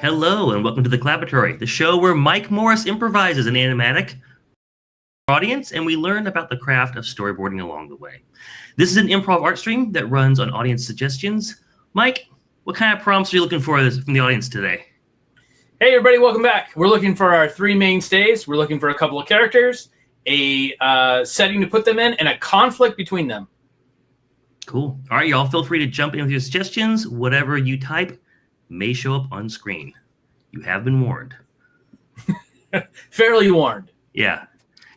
Hello, and welcome to the Collaboratory, the show where Mike Morris improvises an animatic audience, and we learn about the craft of storyboarding along the way. This is an improv art stream that runs on audience suggestions. Mike, what kind of prompts are you looking for from the audience today? Hey, everybody, welcome back. We're looking for our three mainstays. We're looking for a couple of characters, a setting to put them in, and a conflict between them. Cool. All right, y'all, feel free to jump in with your suggestions. Whatever you type may show up on screen. You have been warned. Fairly warned. Yeah.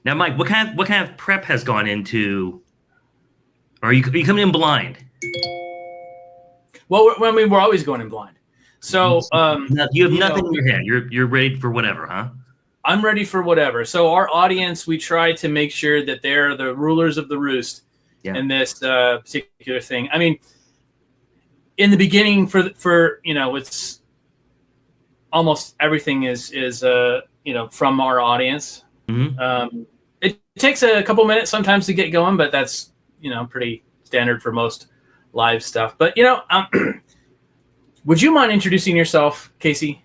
Now, Mike, what kind of prep has gone into? Or are you coming in blind? Well, we're always going in blind. So you have nothing in your head. You're ready for whatever, huh? I'm ready for whatever. So our audience, we try to make sure that they're the rulers of the roost in this particular thing. I mean, in the beginning, for it's almost everything is from our audience. Mm-hmm. It takes a couple minutes sometimes to get going, but that's pretty standard for most live stuff. But would you mind introducing yourself, Casey?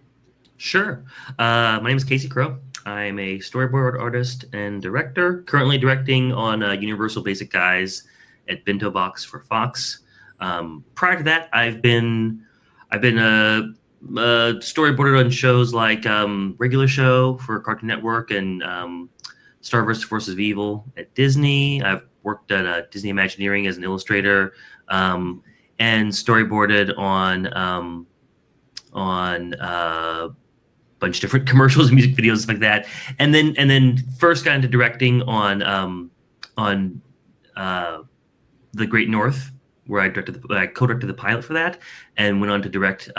Sure. My name is Casey Crowe. I'm a storyboard artist and director, currently directing on Universal Basic Guys at Bento Box for Fox. Prior to that, I've been storyboarded on shows like Regular Show for Cartoon Network and Star vs. Forces of Evil at Disney. I've worked at Disney Imagineering as an illustrator and storyboarded on a bunch of different commercials and music videos, stuff like that. And then first got into directing on The Great North, where I co-directed the pilot for that, and went on to direct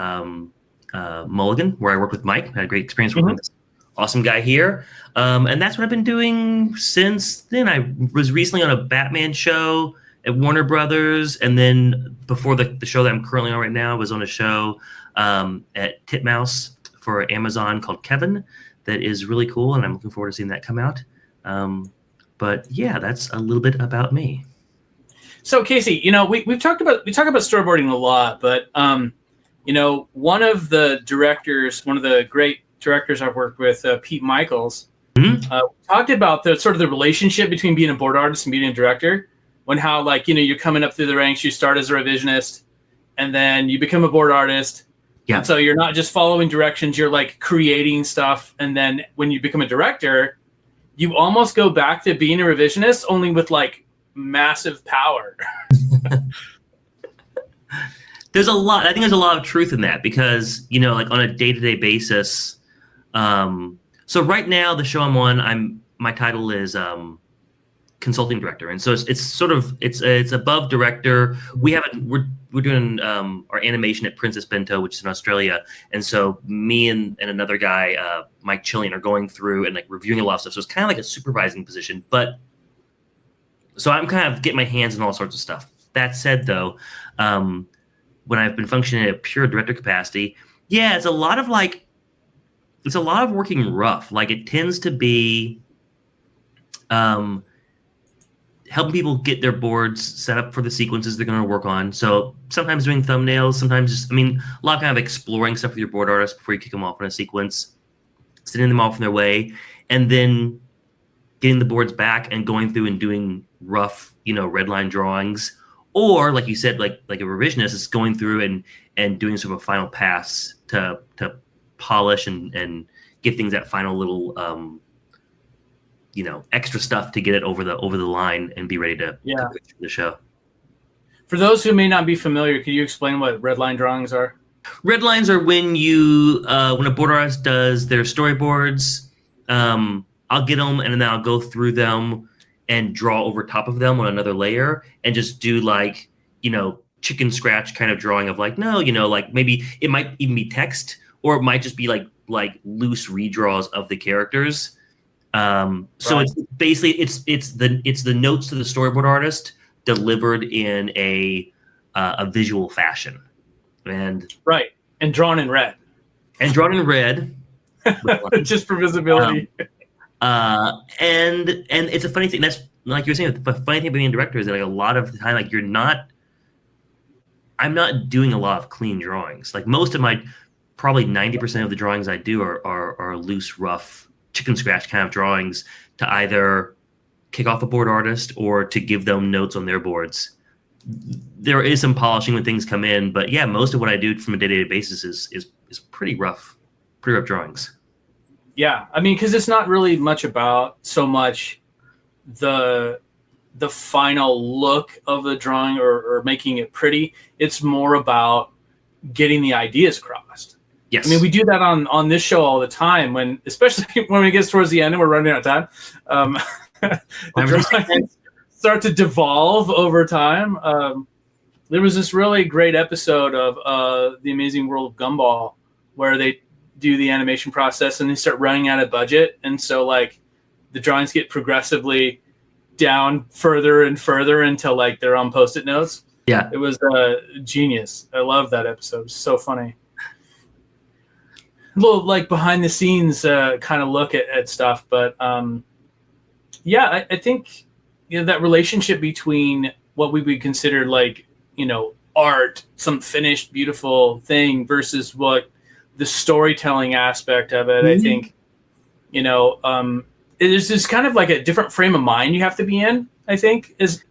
Mulligan, where I worked with Mike. I had a great experience working with this awesome guy here. And that's what I've been doing since then. I was recently on a Batman show at Warner Brothers, and then before the show that I'm currently on right now, I was on a show at Titmouse for Amazon called Kevin that is really cool, and I'm looking forward to seeing that come out. But yeah, that's a little bit about me. So Casey, we talk about storyboarding a lot, but one of the great directors I've worked with, Pete Michaels, talked about the relationship between being a board artist and being a director. When how you're coming up through the ranks, you start as a revisionist, and then you become a board artist. Yeah. And so you're not just following directions; you're creating stuff. And then when you become a director, you almost go back to being a revisionist, only with massive power. I think there's a lot of truth in that because, on a day-to-day basis. So right now the show I'm on, my title is consulting director. And so it's above director. We're doing our animation at Princess Bento, which is in Australia. And so me and another guy, Mike Chillian, are going through and reviewing a lot of stuff. So it's kind of like a supervising position, but so I'm kind of getting my hands in all sorts of stuff. That said, though, when I've been functioning in a pure director capacity, yeah, it's a lot of working rough. It tends to be helping people get their boards set up for the sequences they're going to work on. So sometimes doing thumbnails, sometimes a lot of kind of exploring stuff with your board artist before you kick them off in a sequence, sending them off on their way, and then getting the boards back and going through and doing rough, red line drawings, or like you said, like a revisionist is going through and doing sort of a final pass to polish and give things that final little extra stuff to get it over the line and be ready to the show. For those who may not be familiar, could you explain what red line drawings are? Red lines are when when a board artist does their storyboards. I'll get them and then I'll go through them and draw over top of them on another layer and just do chicken scratch kind of drawing of maybe it might even be text, or it might just be like loose redraws of the characters. So it's basically it's the notes to the storyboard artist delivered in a visual fashion, and drawn in red, just for visibility. And it's a funny thing. like you were saying, the funny thing about being a director is that like a lot of the time, like I'm not doing a lot of clean drawings. Like most of my, probably 90% of the drawings I do are loose, rough, chicken scratch kind of drawings to either kick off a board artist or to give them notes on their boards. There is some polishing when things come in, but yeah, most of what I do from a day-to-day basis is pretty rough drawings. Yeah, I mean, because it's not really much about so much the final look of the drawing or making it pretty. It's more about getting the ideas across. Yes. I mean, we do that on this show all the time, especially when it gets towards the end and we're running out of time. The drawings start to devolve over time. There was this really great episode of The Amazing World of Gumball where they do the animation process and they start running out of budget. And so like the drawings get progressively down further and further until like they're on Post-it notes. Yeah. It was genius. I love that episode. It's so funny. A little like behind the scenes kind of look at stuff. But yeah, I think that relationship between what we would consider like, art, some finished, beautiful thing versus what the storytelling aspect of it, I think, there's just kind of like a different frame of mind you have to be in, I think, is.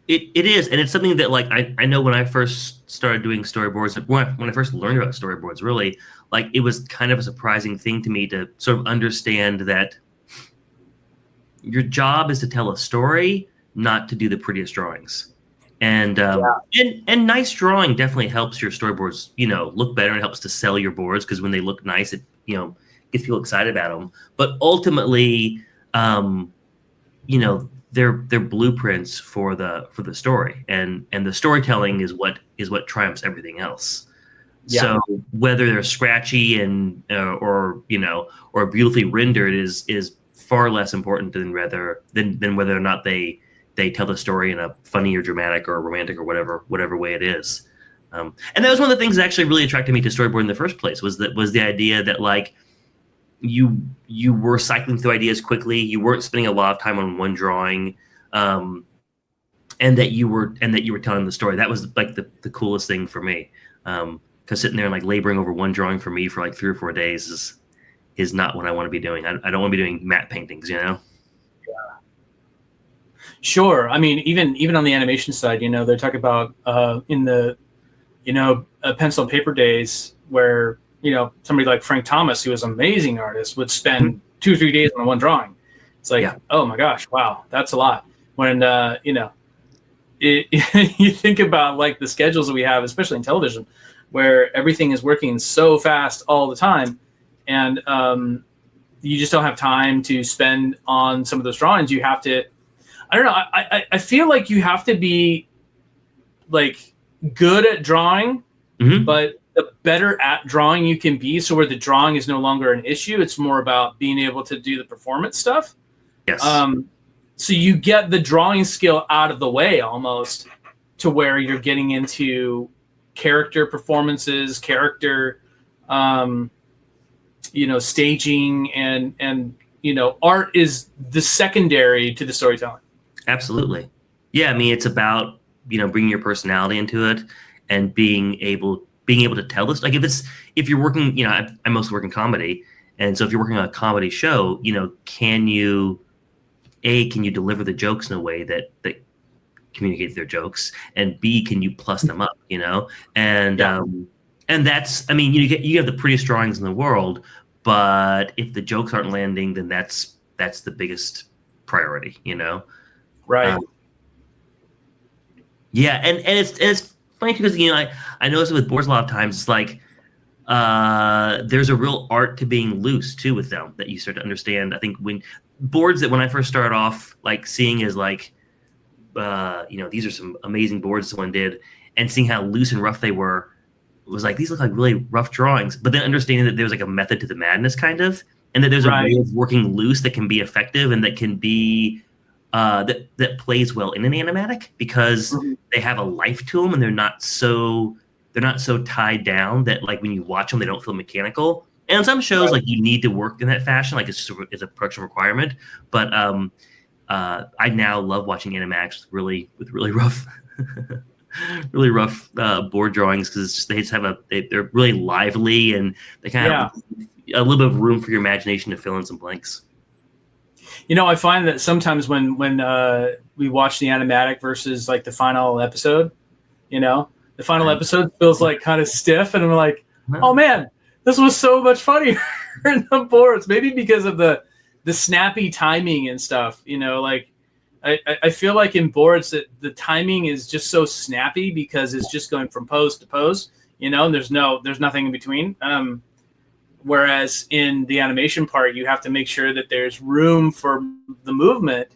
It is, and it's something that like I know when I first started doing storyboards, when I first learned about storyboards, really, like it was kind of a surprising thing to me to sort of understand that your job is to tell a story, not to do the prettiest drawings. And and nice drawing definitely helps your storyboards, look better, and helps to sell your boards because when they look nice, it gets people excited about them. But ultimately, they're blueprints for the story, and the storytelling is what triumphs everything else. Yeah. So whether they're scratchy and or beautifully rendered is far less important than whether or not they tell the story in a funny or dramatic or romantic or whatever way it is. And that was one of the things that actually really attracted me to storyboarding in the first place was the idea that like you were cycling through ideas quickly. You weren't spending a lot of time on one drawing, and that you were telling the story. That was like the coolest thing for me. Because sitting there and like laboring over one drawing for me for like 3 or 4 days is not what I want to be doing. I don't want to be doing matte paintings, Yeah. Sure. I mean, even on the animation side, they talk about in the pencil and paper days where somebody like Frank Thomas, who was an amazing artist, would spend 2 or 3 days on one drawing. It's like, Oh my gosh, wow, that's a lot. When you think about like the schedules that we have, especially in television, where everything is working so fast all the time, and you just don't have time to spend on some of those drawings. You have to, I don't know. I feel like you have to be like good at drawing, but the better at drawing you can be, so where the drawing is no longer an issue, it's more about being able to do the performance stuff. Yes. So you get the drawing skill out of the way almost to where you're getting into character performances, character, staging, and art is the secondary to the storytelling. Absolutely. Yeah, I mean, it's about bringing your personality into it and being able to tell this. Like if you're working, I mostly work in comedy, and so if you're working on a comedy show, can you deliver the jokes in a way that communicates their jokes, and B, can you plus them up, and that's, I mean, you have the prettiest drawings in the world, but if the jokes aren't landing, then that's the biggest priority, Right. Yeah, and it's funny because I notice with boards a lot of times it's like there's a real art to being loose too with them that you start to understand. I think when I first started off like seeing as like these are some amazing boards someone did, and seeing how loose and rough they were was like, these look like really rough drawings, but then understanding that there's like a method to the madness kind of, and that there's a way of working loose that can be effective and that can be that plays well in an animatic because they have a life to them and they're not so tied down that like when you watch them they don't feel mechanical. And on some shows like you need to work in that fashion, like it's a production requirement. But I now love watching animatics with really rough, really rough board drawings because it's just they just have they're really lively and they kind of have a little bit of room for your imagination to fill in some blanks. You know, I find that sometimes when we watch the animatic versus like the final episode, you know, the final episode feels like kind of stiff, and I'm like, oh man, this was so much funnier in the boards. Maybe because of the snappy timing and stuff, you know, like I feel like in boards that the timing is just so snappy because it's just going from pose to pose, you know, and there's nothing in between. Whereas in the animation part, you have to make sure that there's room for the movement.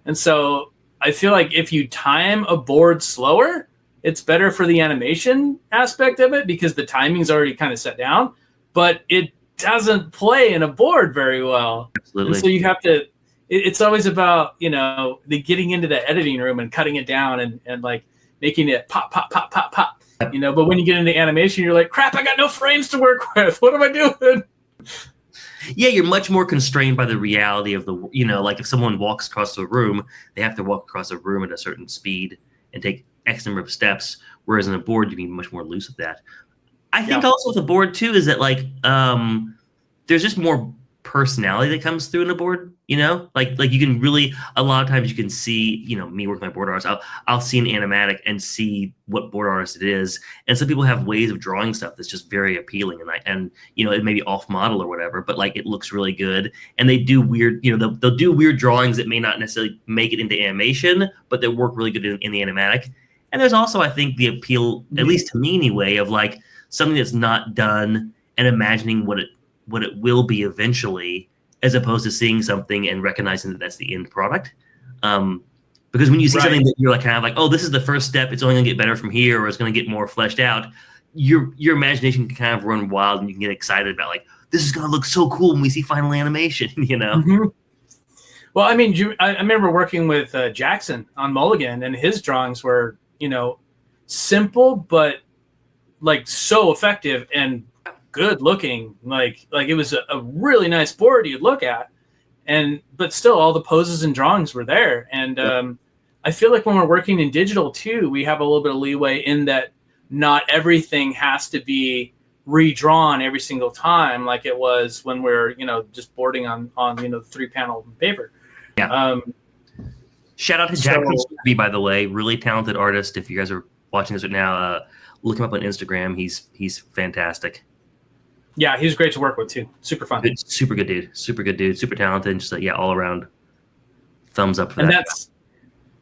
And so I feel like if you time a board slower, it's better for the animation aspect of it because the timing's already kind of set down, but it doesn't play in a board very well. Absolutely. And so you have to, it's always about, you know, the getting into the editing room and cutting it down and like making it pop, pop, pop, pop, pop. You know, but when you get into animation, you're like, crap, I got no frames to work with. What am I doing? Yeah, you're much more constrained by the reality of the, you know, like if someone walks across a room, they have to walk across a room at a certain speed and take X number of steps. Whereas on a board, you can be much more loose with that. I think also with a board too is that like there's just more personality that comes through in a board, you know, like you can really, a lot of times you can see, you know, me working with my board artists, I'll see an animatic and see what board artist it is. And some people have ways of drawing stuff that's just very appealing and you know, it may be off model or whatever, but like it looks really good. And they do weird, you know, they'll do weird drawings that may not necessarily make it into animation, but they work really good in the animatic. And there's also, I think, the appeal, at least to me anyway, of like something that's not done and imagining what it will be eventually, as opposed to seeing something and recognizing that that's the end product. Because when you see something that you're like kind of like, oh, this is the first step, it's only gonna get better from here, or it's gonna get more fleshed out, your imagination can kind of run wild and you can get excited about like, this is gonna look so cool when we see final animation, you know? Mm-hmm. Well, I mean, I remember working with Jackson on Mulligan, and his drawings were, you know, simple, but like so effective and good looking, like it was a really nice board you'd look at, but still all the poses and drawings were there. And I feel like when we're working in digital too, we have a little bit of leeway in that not everything has to be redrawn every single time like it was when we're, you know, just boarding on you know, 3-panel paper. Shout out to Jackson, by the way, really talented artist. If you guys are watching this right now, look him up on Instagram. He's fantastic. Yeah, he's great to work with too. Super fun. Super good dude. Super good dude. Super talented. And just like, all around thumbs up for that. And that's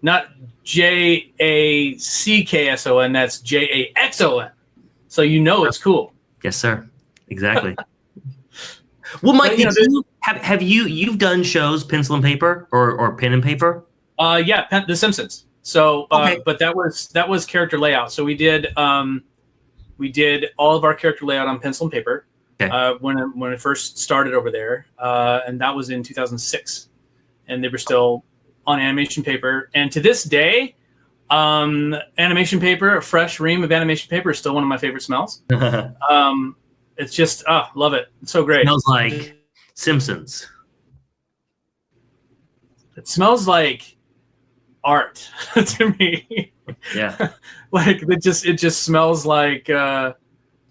not JACKSON. That's JAXON. So you know it's cool. Yes, sir. Exactly. Well, Mike, have you've done shows pencil and paper or pen and paper? Yeah, The Simpsons. So, but that was character layout. So we did all of our character layout on pencil and paper. Okay. When it first started over there, and that was in 2006, and they were still on animation paper. And to this day, animation paper, a fresh ream of animation paper, is still one of my favorite smells. It's just, love it. It's so great. It smells like Simpsons. It smells like art to me. Yeah. Like it just smells like.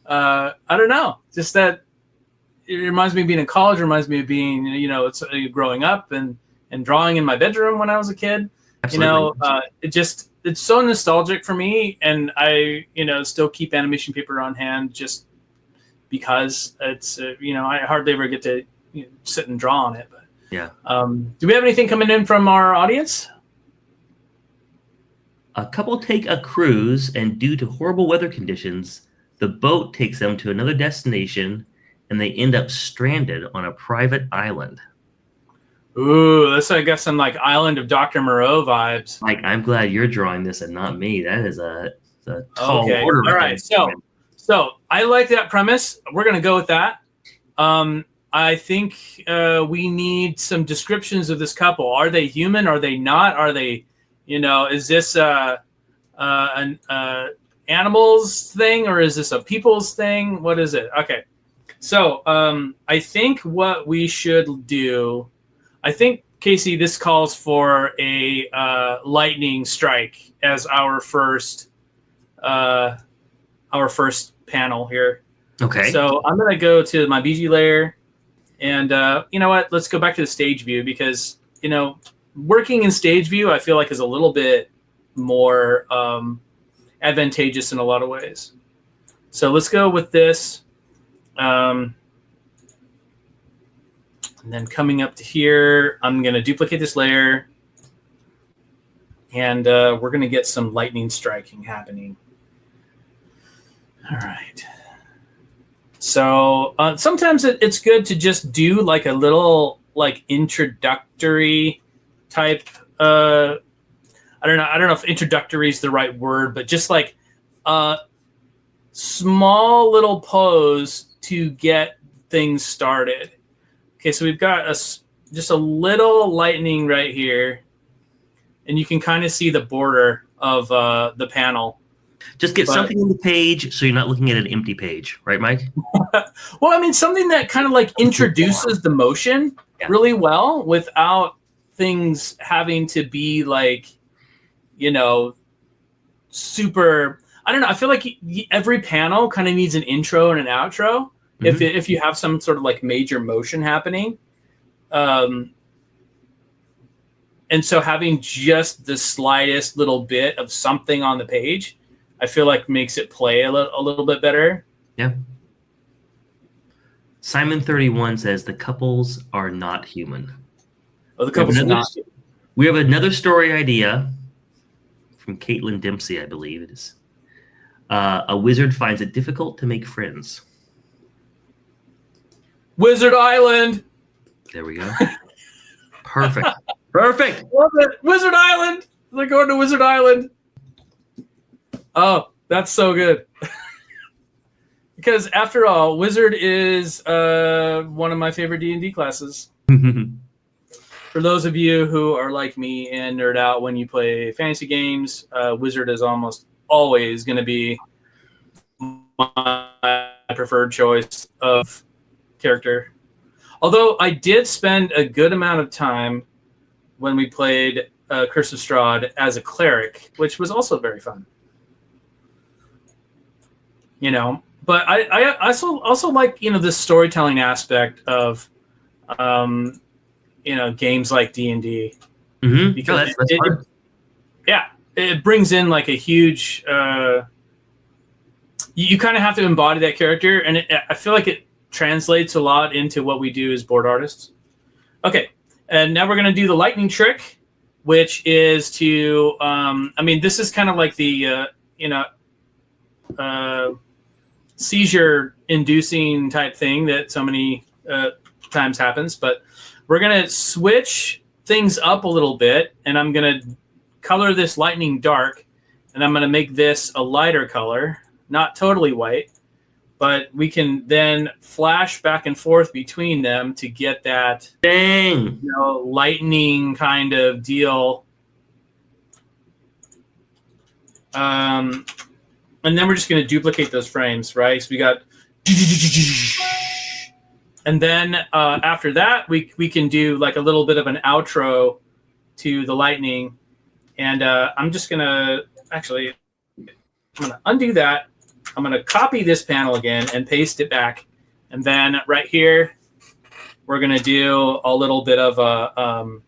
I don't know, just that it reminds me of being in college, reminds me of being, you know, it's growing up and drawing in my bedroom when I was a kid. Absolutely. You know, it's so nostalgic for me, and I, you know, still keep animation paper on hand just because it's, you know, I hardly ever get to sit and draw on it. But yeah. Do we have anything coming in from our audience? A couple take a cruise, and due to horrible weather conditions, the boat takes them to another destination, and they end up stranded on a private island. Ooh, that's, I guess, some like Island of Dr. Moreau vibes. Mike, I'm glad you're drawing this and not me. That is a tall order. All right, so I like that premise. We're going to go with that. I think we need some descriptions of this couple. Are they human? Are they not? Are they, you know, is this an animals thing, or is this a people's thing? What is it? Okay. So I think what we should do, I think Casey, this calls for a lightning strike as our first panel here. Okay. So I'm going to go to my BG layer, and you know what? Let's go back to the stage view, because working in stage view I feel like is a little bit more advantageous in a lot of ways. So let's go with this. And then coming up to here, I'm going to duplicate this layer, and we're going to get some lightning striking happening. All right. So sometimes it's good to just do like a little like introductory type. I don't know if introductory is the right word, but just like a small little pose to get things started. Okay, so we've got just a little lightning right here, and you can kind of see the border of the panel. Just get something on the page so you're not looking at an empty page, right, Mike? Well, I mean, something that kind of like introduces the motion really well without things having to be like, super. I don't know. I feel like every panel kind of needs an intro and an outro. Mm-hmm. If you have some sort of like major motion happening. And so having just the slightest little bit of something on the page, I feel like makes it play a little bit better. Yeah. Simon31 says the couples are not human. Oh, the couples are not. We have another story idea from Caitlin Dempsey, I believe it is. A wizard finds it difficult to make friends. Wizard Island. There we go. Perfect. Perfect. Love it. Wizard Island. They're going to Wizard Island. Oh, that's so good. Because after all, Wizard is one of my favorite D&D classes. For those of you who are like me and nerd out when you play fantasy games, Wizard is almost always going to be my preferred choice of character. Although I did spend a good amount of time when we played Curse of Strahd as a cleric, which was also very fun. But I also like this storytelling aspect of games like D&D. Mm-hmm. Because it brings in like a huge you kind of have to embody that character, and I feel like it translates a lot into what we do as board artists. Okay, and now we're going to do the lightning trick, which is to this is kind of like the seizure inducing type thing that so many times happens, but we're going to switch things up a little bit, and I'm going to color this lightning dark, and I'm going to make this a lighter color, not totally white, but we can then flash back and forth between them to get that lightning kind of deal. And then we're just going to duplicate those frames, right? So we got, and then after that, we can do like a little bit of an outro to the lightning. And I'm just going to I'm going to undo that. I'm going to copy this panel again and paste it back. And then right here, we're going to do a little bit of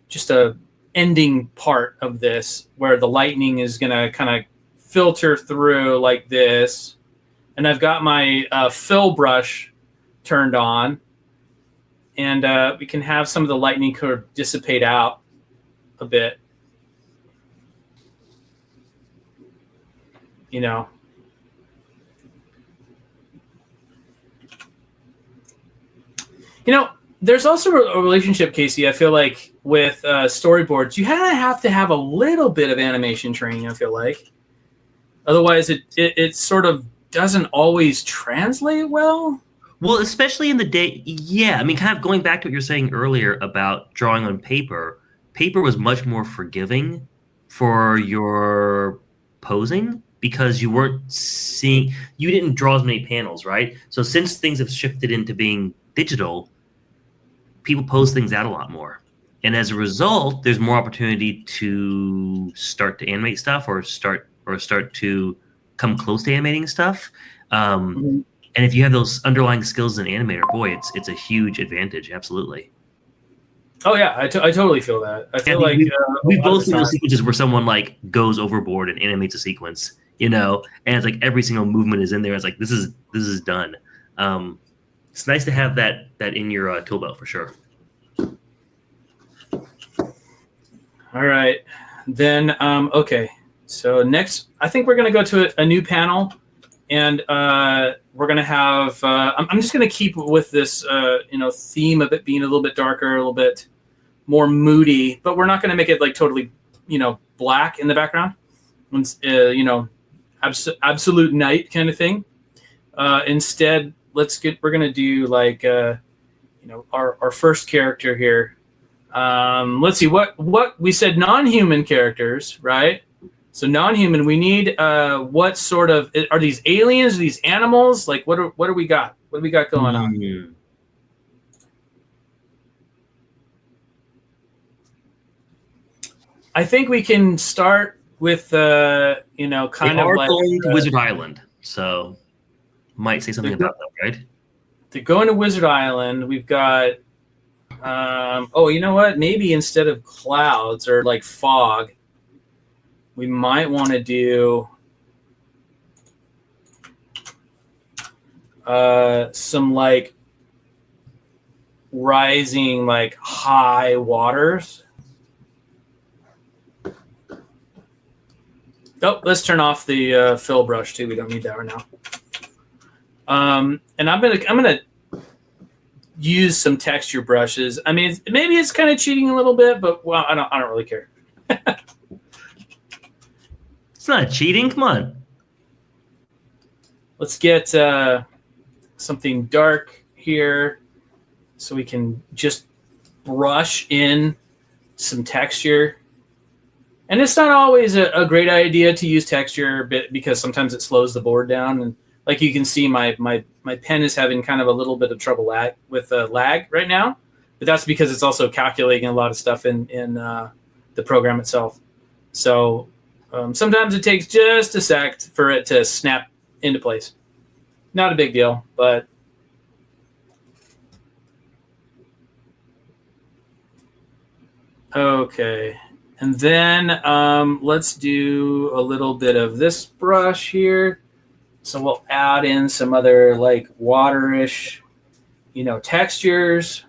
just a ending part of this where the lightning is going to kind of filter through like this. And I've got my fill brush turned on. And we can have some of the lightning kind of dissipate out a bit. There's also a relationship, Casey, I feel like, with storyboards. You have to have a little bit of animation training, I feel like. Otherwise, it sort of doesn't always translate well. Well, especially in the day. Yeah, I mean, kind of going back to what you're saying earlier about drawing on paper. Paper was much more forgiving for your posing because you didn't draw as many panels, right? So since things have shifted into being digital, people pose things out a lot more. And as a result, there's more opportunity to start to animate stuff or start to come close to animating stuff. And if you have those underlying skills as an animator, boy, it's a huge advantage. Absolutely. Oh yeah, I totally feel that. I feel like we've both seen those sequences where someone like goes overboard and animates a sequence, and it's like every single movement is in there. It's like this is done. It's nice to have that in your tool belt for sure. All right, then okay. So next, I think we're going to go to a new panel, and we're going to have. I'm just going to keep with this theme of it being a little bit darker, a little bit more moody, but we're not going to make it like totally black in the background. Absolute night kind of thing. Instead, we're going to do like our first character here. Let's see what we said, non-human characters, right? So non-human, we need what sort of, are these aliens, are these animals? Like what do we got? What do we got going on? I think we can start with kind of like going to Wizard Island, so might say something about that, right? They're going to Wizard Island. We've got you know what? Maybe instead of clouds or like fog, we might want to do some like rising like high waters. Oh, let's turn off the fill brush too. We don't need that right now. And I'm gonna use some texture brushes. I mean, maybe it's kind of cheating a little bit, but well, I don't really care. It's not cheating. Come on. Let's get something dark here, so we can just brush in some texture. And it's not always a great idea to use texture because sometimes it slows the board down. And like you can see, my pen is having kind of a little bit of trouble with lag right now. But that's because it's also calculating a lot of stuff in the program itself. So sometimes it takes just a sec for it to snap into place. Not a big deal, but okay. And then let's do a little bit of this brush here. So we'll add in some other like waterish, textures.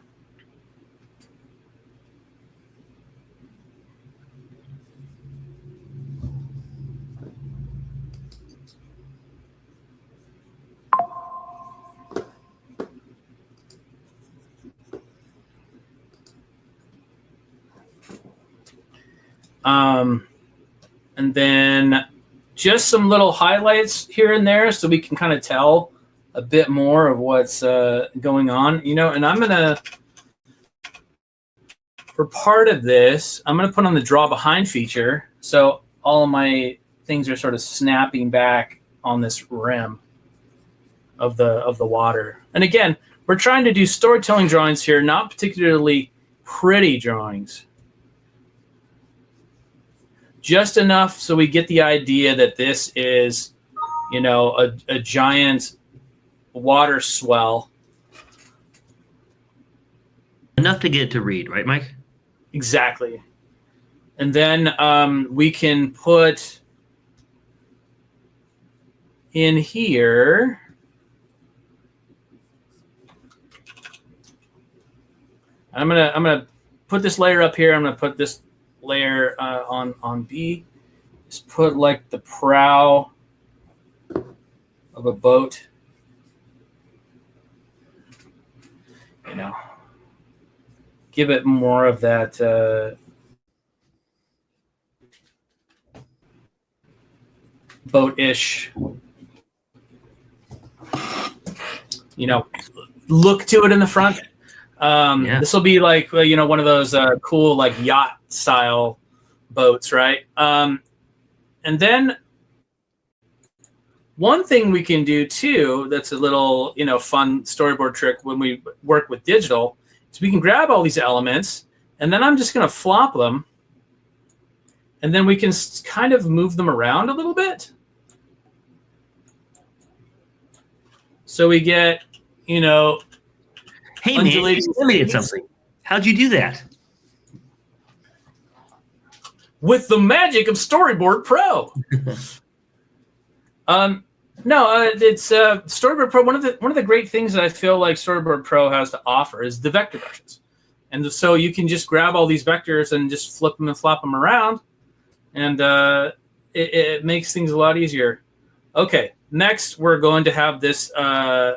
And then just some little highlights here and there so we can kind of tell a bit more of what's going on, and I'm going to, for part of this, I'm going to put on the draw behind feature. So all of my things are sort of snapping back on this rim of the water. And again, we're trying to do storytelling drawings here, not particularly pretty drawings. Just enough so we get the idea that this is, a giant water swell. Enough to get it to read, right, Mike? Exactly. And then we can put in here I'm gonna put this layer up here. I'm gonna put this layer on B. Just put like the prow of a boat. Give it more of that boat-ish, look to it in the front. This will be like, one of those cool, like yacht style boats, right? And then one thing we can do too, that's a little, fun storyboard trick when we work with digital, is we can grab all these elements And then I'm just going to flop them. And then we can kind of move them around a little bit. So we get, you know, hey man, you simulated something. How'd you do that? With the magic of Storyboard Pro. No, it's Storyboard Pro. One of the great things that I feel like Storyboard Pro has to offer is the vector brushes, and so you can just grab all these vectors and just flip them and flop them around, and it makes things a lot easier. Okay, next we're going to have this. I'm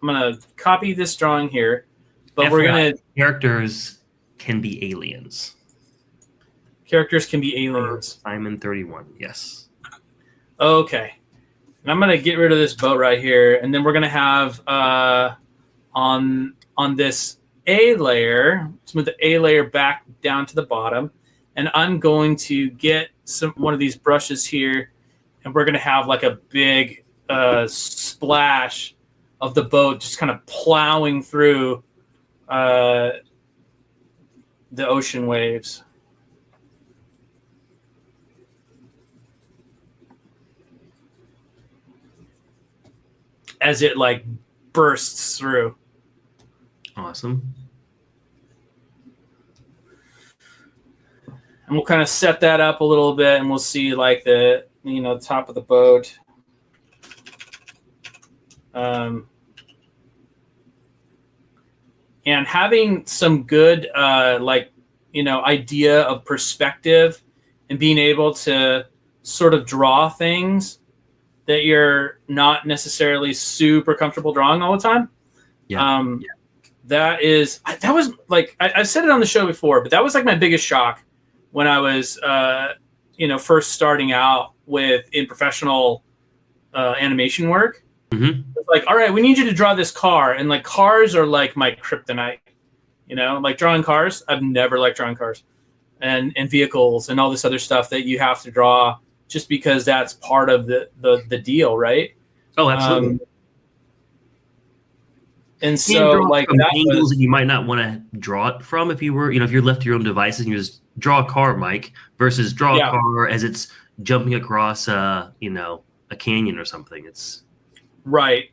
going to copy this drawing here, but we're going to characters can be aliens. Characters can be aliens. Simon 31. Yes. Okay. And I'm going to get rid of this boat right here. And then we're going to have on this A layer, let's move the A layer back down to the bottom. And I'm going to get one of these brushes here. And we're going to have like a big splash of the boat just kind of plowing through the ocean waves. As it like bursts through. Awesome. And we'll kind of set that up a little bit, and we'll see like the top of the boat. And having some good idea of perspective and being able to sort of draw things that you're not necessarily super comfortable drawing all the time. Yeah. That was like, I've said it on the show before, but that was like my biggest shock when I was, first starting out in professional animation work. Mm-hmm. It's like, all right, we need you to draw this car. And like cars are like my kryptonite, like drawing cars. I've never liked drawing cars and vehicles and all this other stuff that you have to draw just because that's part of the deal, right? Oh, absolutely. And so, like, angles that you might not want to draw it from if you were, if you're left to your own devices and you just draw a car, Mike, versus draw a car as it's jumping across, a canyon or something. It's right.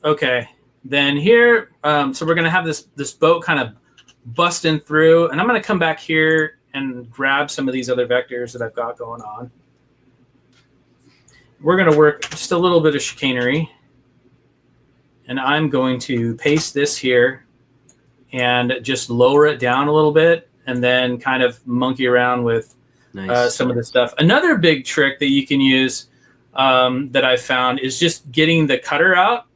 Okay. Then here, so we're gonna have this boat kind of busting through, and I'm gonna come back here and grab some of these other vectors that I've got going on. We're going to work just a little bit of chicanery. And I'm going to paste this here and just lower it down a little bit and then kind of monkey around with some of this stuff. Another big trick that you can use that I found is just getting the cutter out.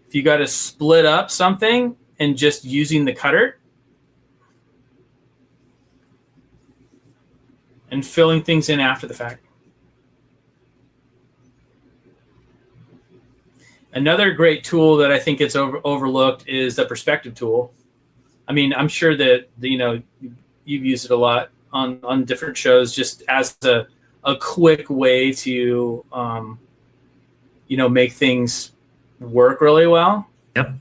If you got to split up something and just using the cutter. And filling things in after the fact. Another great tool that I think it's overlooked is the perspective tool. I mean, I'm sure that you've used it a lot on different shows, just as a quick way to make things work really well. Yep.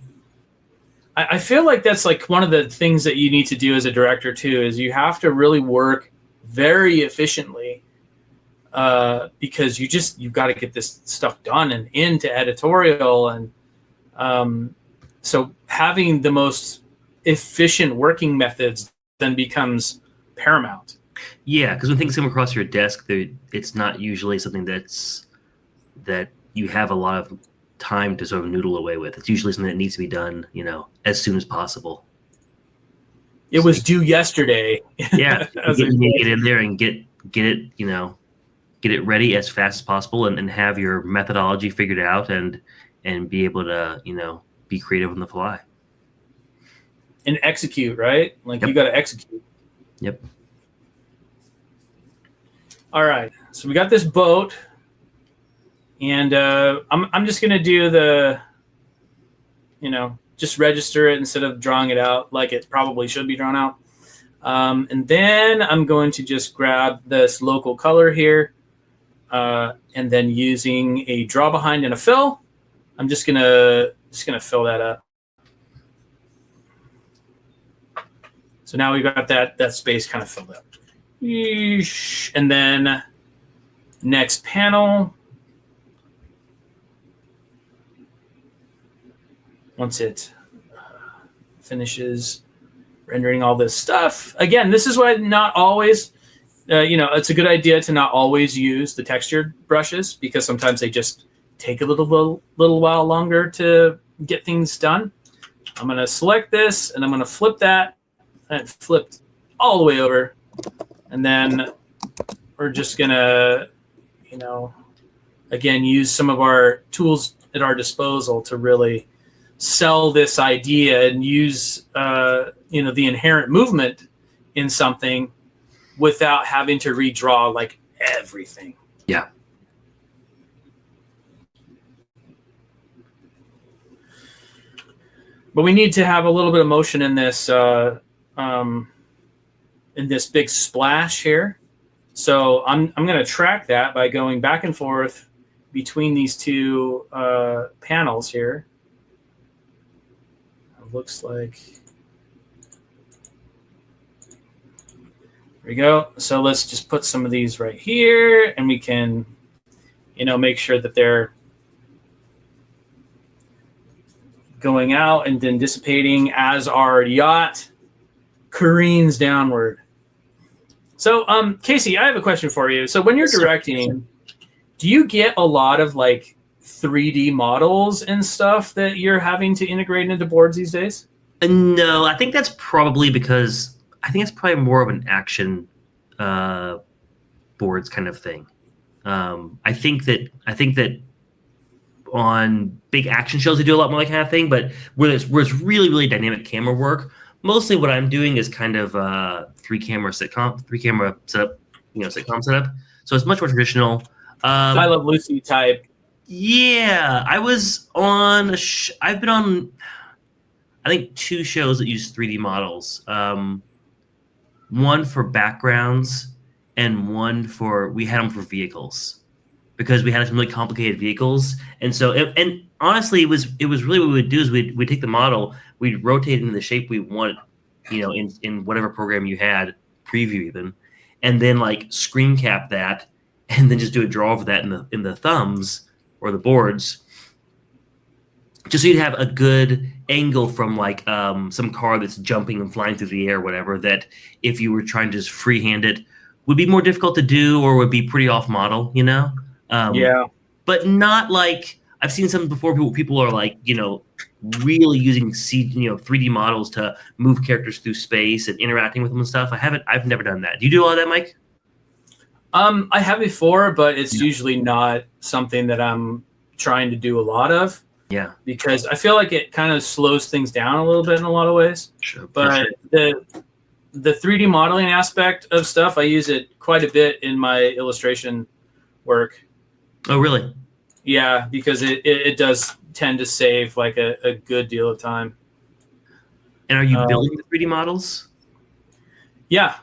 I feel like that's like one of the things that you need to do as a director too, is you have to really work very efficiently because you've got to get this stuff done and into editorial. And so having the most efficient working methods then becomes paramount. Yeah, because when things come across your desk, it's not usually something that you have a lot of time to sort of noodle away with. It's usually something that needs to be done, as soon as possible. It was due yesterday. Yeah, get in there and get it ready as fast as possible, and have your methodology figured out, and be able to be creative on the fly and execute. Right, like you got to execute. Yep. All right, so we got this boat, and I'm just gonna do the just register it instead of drawing it out like it probably should be drawn out. And then I'm going to just grab this local color here, and then using a draw behind and a fill, I'm just gonna fill that up. So now we've got that space kind of filled up. Yeesh. And then next panel. Once it finishes rendering all this stuff. Again, this is why not always, it's a good idea to not always use the textured brushes, because sometimes they just take a little while longer to get things done. I'm going to select this, and I'm going to flip that, and it flipped all the way over. And then we're just going to, again, use some of our tools at our disposal to really sell this idea and use the inherent movement in something without having to redraw like everything. Yeah. But we need to have a little bit of motion in this big splash here. So I'm going to track that by going back and forth between these two panels here. Looks like, there we go. So let's just put some of these right here, and we can, make sure that they're going out and then dissipating as our yacht careens downward. So, Casey, I have a question for you. So when you're directing, do you get a lot of like 3D models and stuff that you're having to integrate into boards these days? No, I think that's probably because it's probably more of an action boards kind of thing. I think that on big action shows they do a lot more like kind of thing, but where it's really, really dynamic camera work, mostly what I'm doing is kind of three camera setup, sitcom setup. So it's much more traditional. I Love Lucy type. Yeah, I was on. I've been on, I think, 2 shows that use 3D models. One for backgrounds, and one we had them for vehicles, because we had some really complicated vehicles, and so and honestly, it was really what we would do is we'd take the model, we'd rotate it into the shape we want, in whatever program you had, preview even, and then like screen cap that, and then just do a draw over that in the thumbs or the boards, just so you'd have a good angle from like some car that's jumping and flying through the air, whatever, that if you were trying to just freehand it would be more difficult to do, or would be pretty off model, Yeah. But not like, I've seen some before, people are like, really using 3D models to move characters through space and interacting with them and stuff. I've never done that. Do you do all of that, Mike? I have before, but it's usually not something that I'm trying to do a lot of. Yeah. Because I feel like it kind of slows things down a little bit in a lot of ways. Sure, but the 3D modeling aspect of stuff, I use it quite a bit in my illustration work. Oh, really? Yeah, because it does tend to save like a good deal of time. And are you building the 3D models? Yeah.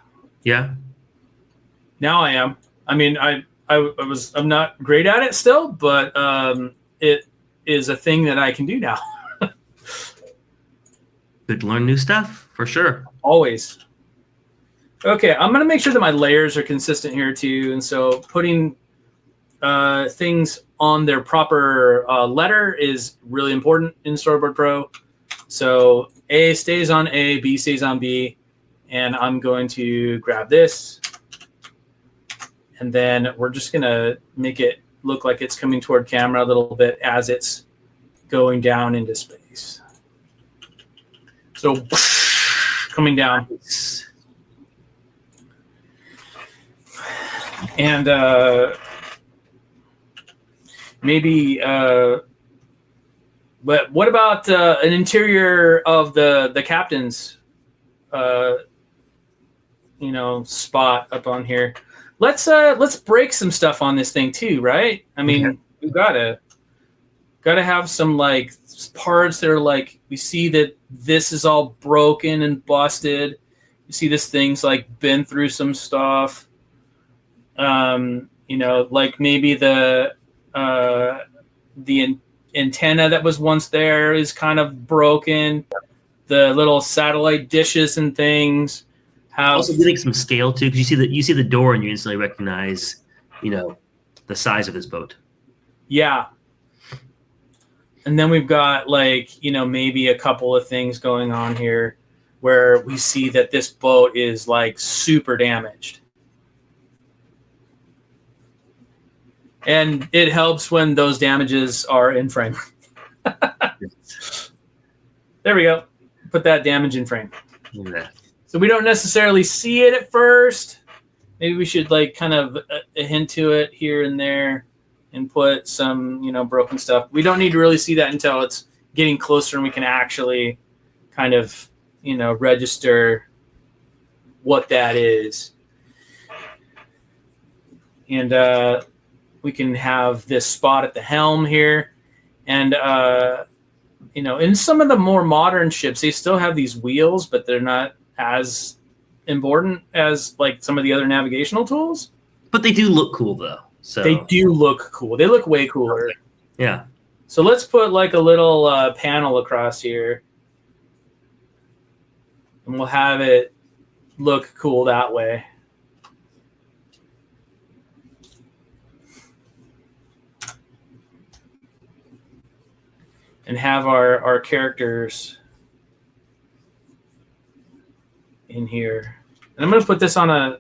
Yeah. Now I am. I mean, I'm not great at it still, but it is a thing that I can do now. Good to learn new stuff, for sure. Always. Okay, I'm going to make sure that my layers are consistent here too. And so putting things on their proper letter is really important in Storyboard Pro. So A stays on A, B stays on B. And I'm going to grab this. And then we're just going to make it look like it's coming toward camera a little bit as it's going down into space. So coming down. And maybe, but what about an interior of the captain's, spot up on here? Let's break some stuff on this thing too, right? I mean, we've gotta have some like parts that are like, we see that this is all broken and busted. You see this thing's like been through some stuff. Like maybe the antenna that was once there is kind of broken. The little satellite dishes and things. have also getting some scale too, because you see the door and you instantly recognize, the size of this boat. Yeah. And then we've got like, maybe a couple of things going on here where we see that this boat is like super damaged. And it helps when those damages are in frame. There we go. Put that damage in frame. Yeah. So we don't necessarily see it at first. Maybe we should like kind of hint to it here and there and put some, broken stuff. We don't need to really see that until it's getting closer and we can actually kind of, register what that is. And we can have this spot at the helm here. And, in some of the more modern ships, they still have these wheels, but they're not as important as like some of the other navigational tools. But they do look cool though. So they do look cool. They look way cooler. Yeah. So let's put like a little panel across here. And we'll have it look cool that way. And have our characters in here. And I'm going to put this on a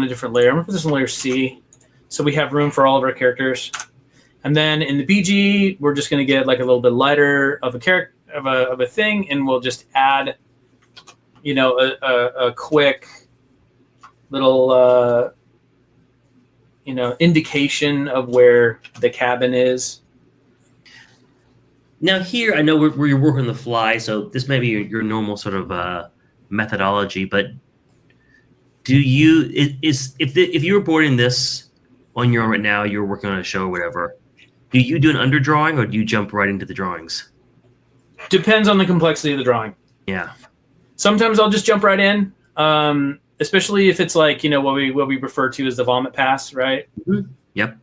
different layer. I'm going to put this on layer C so we have room for all of our characters. And then in the BG, we're just going to get like a little bit lighter of a character of a thing, and we'll just add, a quick little indication of where the cabin is. Now here, I know you're working on the fly, so this may be your normal sort of methodology. But do you if you were boarding this on your own right now, you're working on a show or whatever, do you do an underdrawing or do you jump right into the drawings? Depends on the complexity of the drawing. Yeah. Sometimes I'll just jump right in, especially if it's like what we refer to as the vomit pass, right? Mm-hmm. Yep.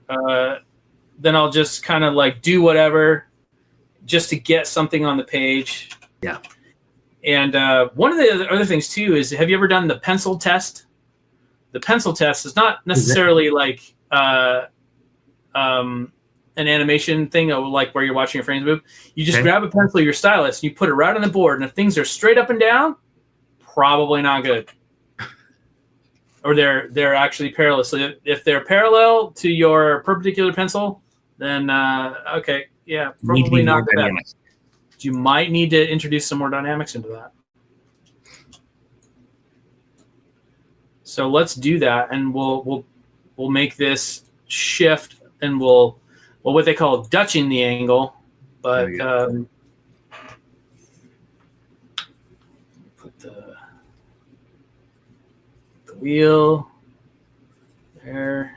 Then I'll just kind of like do whatever, just to get something on the page. Yeah. And one of the other things too is, have you ever done the pencil test? The pencil test is not necessarily like an animation thing, or like where you're watching your frames move. You just grab a pencil, your stylus, and you put it right on the board. And if things are straight up and down, probably not good. Or they're actually parallel. So if they're parallel to your perpendicular pencil, then okay, yeah, probably not the best. You might need to introduce some more dynamics into that. So let's do that, and we'll make this shift, and we'll what they call Dutching the angle, but put the wheel there.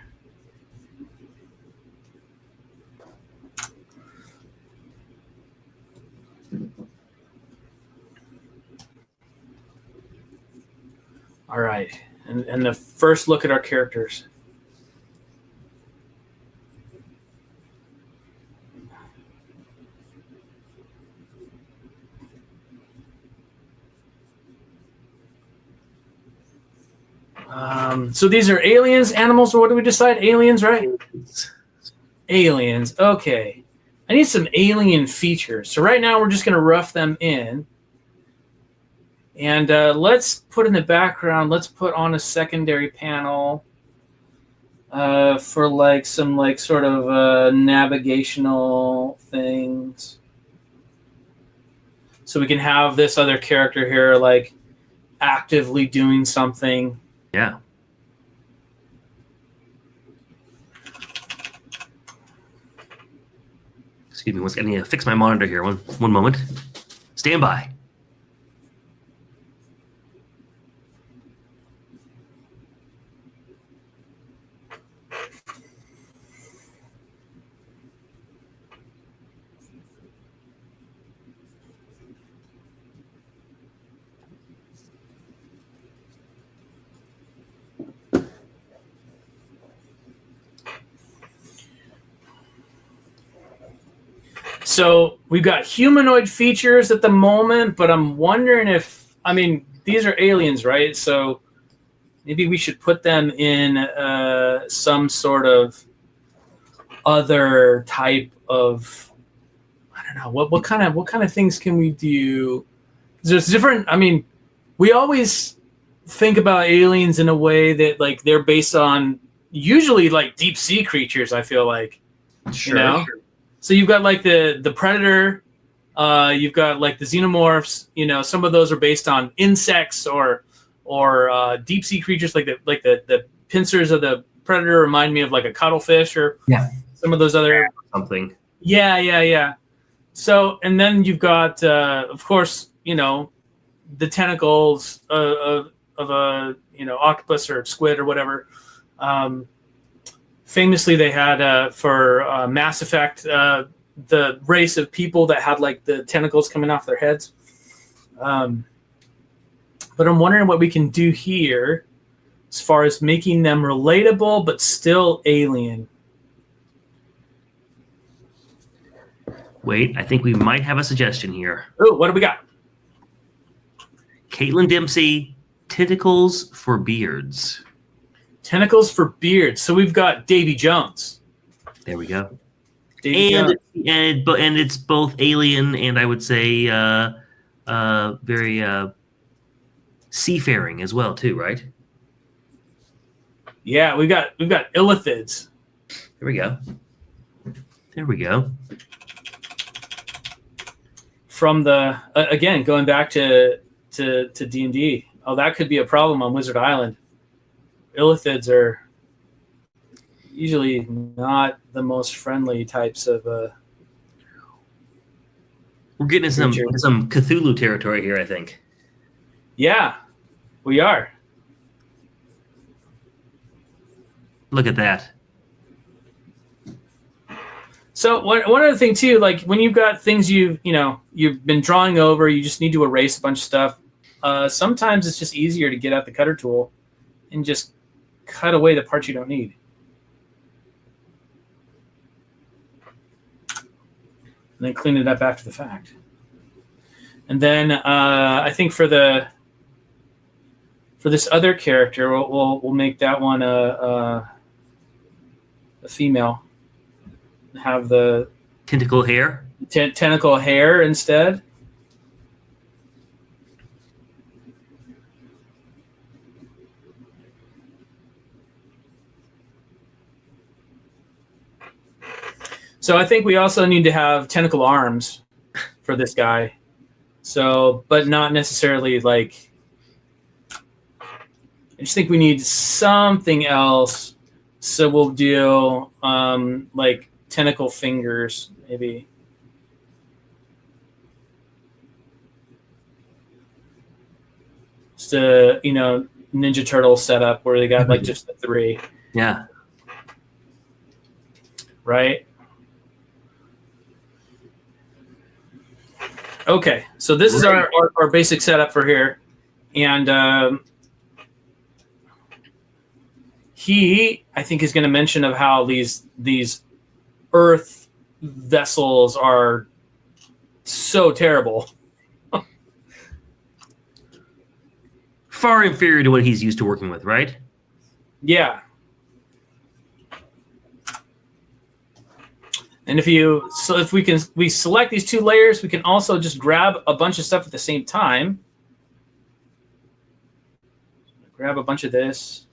All right, and the first look at our characters. So these are aliens, animals, or what do we decide? Aliens, right? Aliens. Okay. I need some alien features. So right now we're just going to rough them in. And let's put in the background, let's put on a secondary panel for like some like sort of navigational things. So we can have this other character here like actively doing something. Yeah. Excuse me, I need to fix my monitor here. One moment. Stand by. So we've got humanoid features at the moment, but I'm wondering if, I mean, these are aliens, right? So maybe we should put them in some sort of other type of, I don't know, what kind of things can we do? There's different, I mean, we always think about aliens in a way that like they're based on usually like deep sea creatures, I feel like. Sure. You know? So you've got like the predator, you've got like the xenomorphs, you know, some of those are based on insects or deep sea creatures like the pincers of the predator remind me of like a cuttlefish or some of those other something. Yeah. So and then you've got of course, you know, the tentacles of a, you know, octopus or squid or whatever. Famously, they had for Mass Effect the race of people that had like the tentacles coming off their heads. But I'm wondering what we can do here as far as making them relatable but still alien. Wait, I think we might have a suggestion here. Oh, what do we got? Caitlin Dempsey, tentacles for beards. Tentacles for beards. So we've got Davy Jones. There we go. Jones. And it's both alien and I would say very seafaring as well too, right? Yeah, we've got illithids. There we go. From the again going back to D&D. Oh, that could be a problem on Wizard Island. Illithids are usually not the most friendly types of. We're getting into some Cthulhu territory here, I think. Yeah, we are. Look at that. So one other thing too, like when you've got things you've been drawing over, you just need to erase a bunch of stuff. Sometimes it's just easier to get out the cutter tool and just cut away the parts you don't need. And then clean it up after the fact. And then I think for this other character, we'll make that one a female. Have the tentacle hair. Tentacle hair instead. So I think we also need to have tentacle arms for this guy. So, but not necessarily like. I just think we need something else. So we'll do like tentacle fingers, maybe. Just a Ninja Turtle setup where they got like just the three. Yeah. Right. Okay, so this is our basic setup for here, and I think is going to mention of how these Earth vessels are so terrible. Far inferior to what he's used to working with, right? Yeah. And if we select these two layers, we can also just grab a bunch of stuff at the same time. Grab a bunch of this.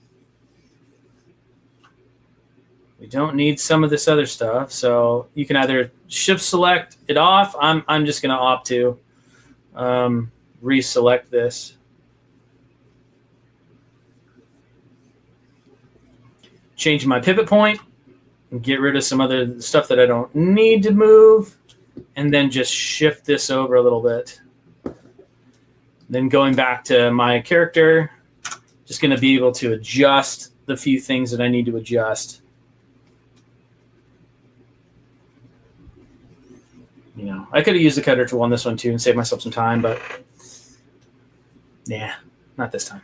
We don't need some of this other stuff, so you can either shift select it off. I'm just going to opt to reselect this. Change my pivot point. And get rid of some other stuff that I don't need to move, and then just shift this over a little bit. Then going back to my character, just going to be able to adjust the few things that I need to adjust. I could have used the cutter tool on this one too and save myself some time, but yeah, not this time.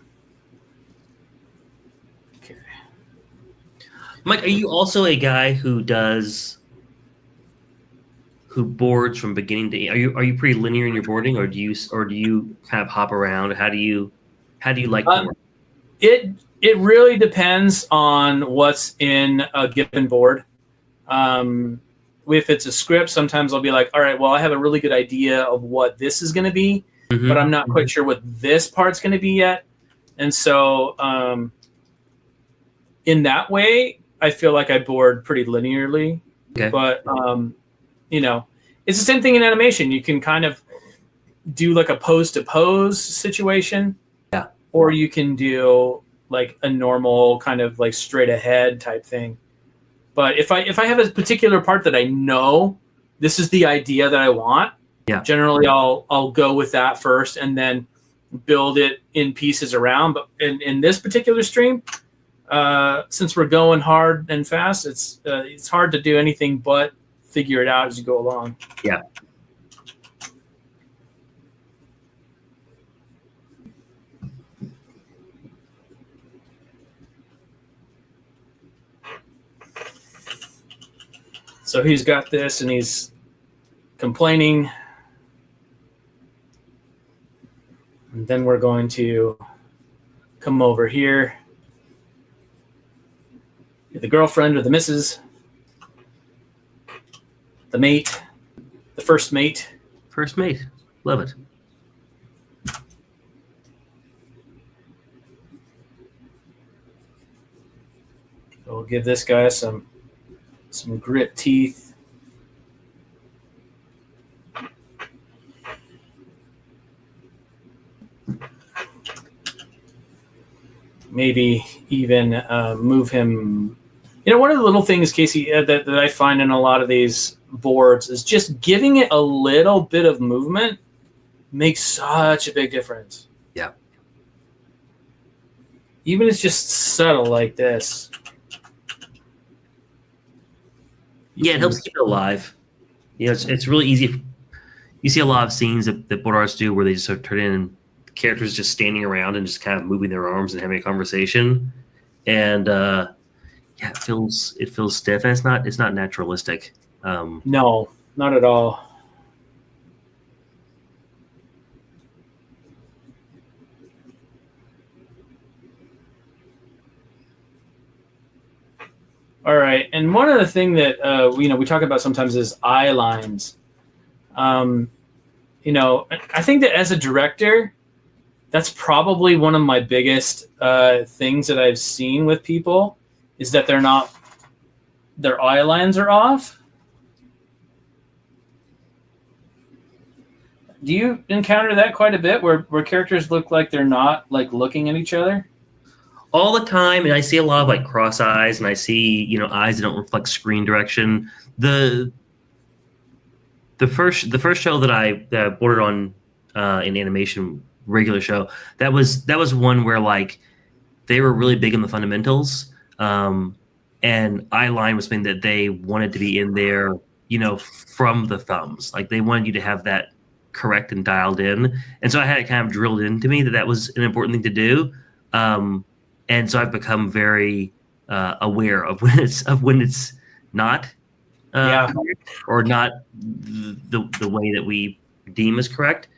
Mike, are you also a guy who who boards from beginning to end? Are you pretty linear in your boarding, or do you kind of hop around? How do you like to work? It really depends on what's in a given board. If it's a script, sometimes I'll be like, all right, well, I have a really good idea of what this is going to be, but I'm not quite sure what this part's going to be yet. And so in that way, I feel like I board pretty linearly. Okay. But, you know, it's the same thing in animation. You can kind of do like a pose to pose situation. Yeah. Or you can do like a normal kind of like straight ahead type thing. But if I have a particular part that I know this is the idea that I want, generally I'll go with that first and then build it in pieces around. But in this particular stream, since we're going hard and fast, it's hard to do anything but figure it out as you go along. Yeah. So he's got this and he's complaining. And then we're going to come over here. The girlfriend or the missus, the mate, the first mate. First mate. Love it. So we'll give this guy some grit teeth. Maybe even move him. You know, one of the little things, Casey, that I find in a lot of these boards is just giving it a little bit of movement makes such a big difference. Yeah. Even if it's just subtle like this. Yeah, it helps keep it alive. You know, it's really easy. You see a lot of scenes that board artists do where they just sort of turn in characters just standing around and just kind of moving their arms and having a conversation, and yeah, it feels stiff, and it's not naturalistic. No, not at all. All right, and one of the thing that we talk about sometimes is eye lines. You know, I think that as a director, that's probably one of my biggest things that I've seen with people is that their eye lines are off. Do you encounter that quite a bit where characters look like they're not like looking at each other? All the time, and I see a lot of like cross eyes, and I see eyes that don't reflect screen direction. The first show that I boarded on in animation, regular show, that was one where like they were really big on the fundamentals, and eye line was something that they wanted to be in there, from the thumbs. Like they wanted you to have that correct and dialed in, and so I had it kind of drilled into me that was an important thing to do. And so I've become very aware of when it's not, or not the way that we deem is correct.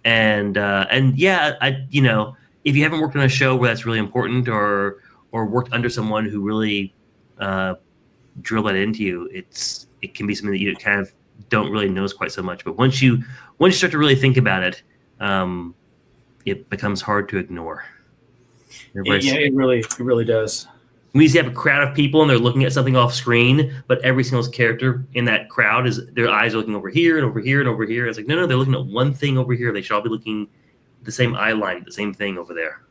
And yeah, if you haven't worked on a show where that's really important, or worked under someone who really drilled that into you, it can be something that you kind of don't really notice quite so much. But once you start to really think about it, it becomes hard to ignore. It really does. We used to have a crowd of people and they're looking at something off screen, but every single character in that crowd their eyes are looking over here and over here and over here. It's like, no, they're looking at one thing over here. They should all be looking at the same eye line, the same thing over there.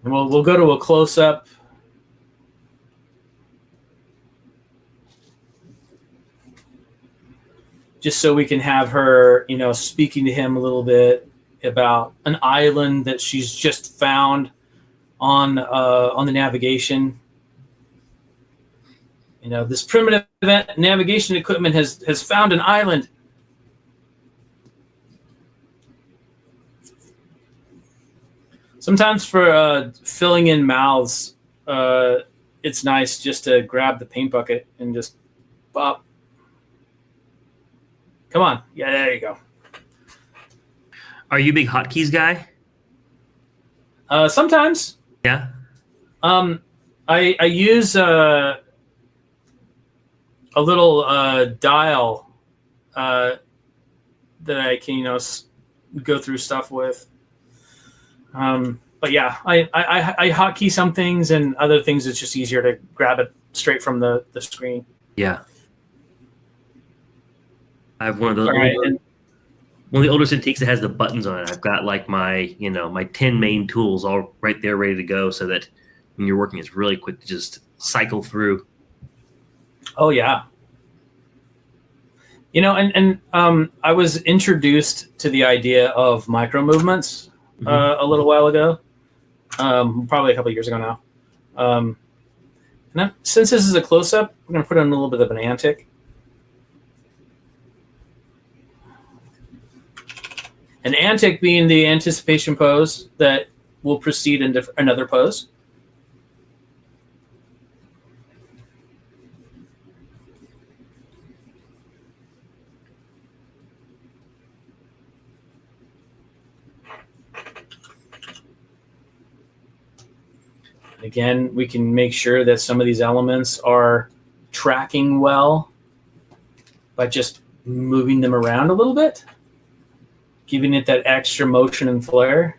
And we'll go to a close-up. Just so we can have her, speaking to him a little bit about an island that she's just found on the navigation. This primitive navigation equipment has found an island. Sometimes for filling in mouths, it's nice just to grab the paint bucket and just pop. Come on. Yeah, there you go. Are you a big hotkeys guy? Sometimes. Yeah. I use a little dial that I can go through stuff with. But yeah, I hotkey some things, and other things it's just easier to grab it straight from the screen. Yeah. I have one of those. Right, one of the older Cintiqs that has the buttons on it. I've got like my 10 main tools all right there ready to go, so that when you're working, it's really quick to just cycle through. Oh yeah. I was introduced to the idea of micro movements a little while ago, probably a couple of years ago now. Since this is a close-up, I'm going to put in a little bit of an antic. An antic being the anticipation pose that will precede another pose. Again, we can make sure that some of these elements are tracking well by just moving them around a little bit, giving it that extra motion and flair.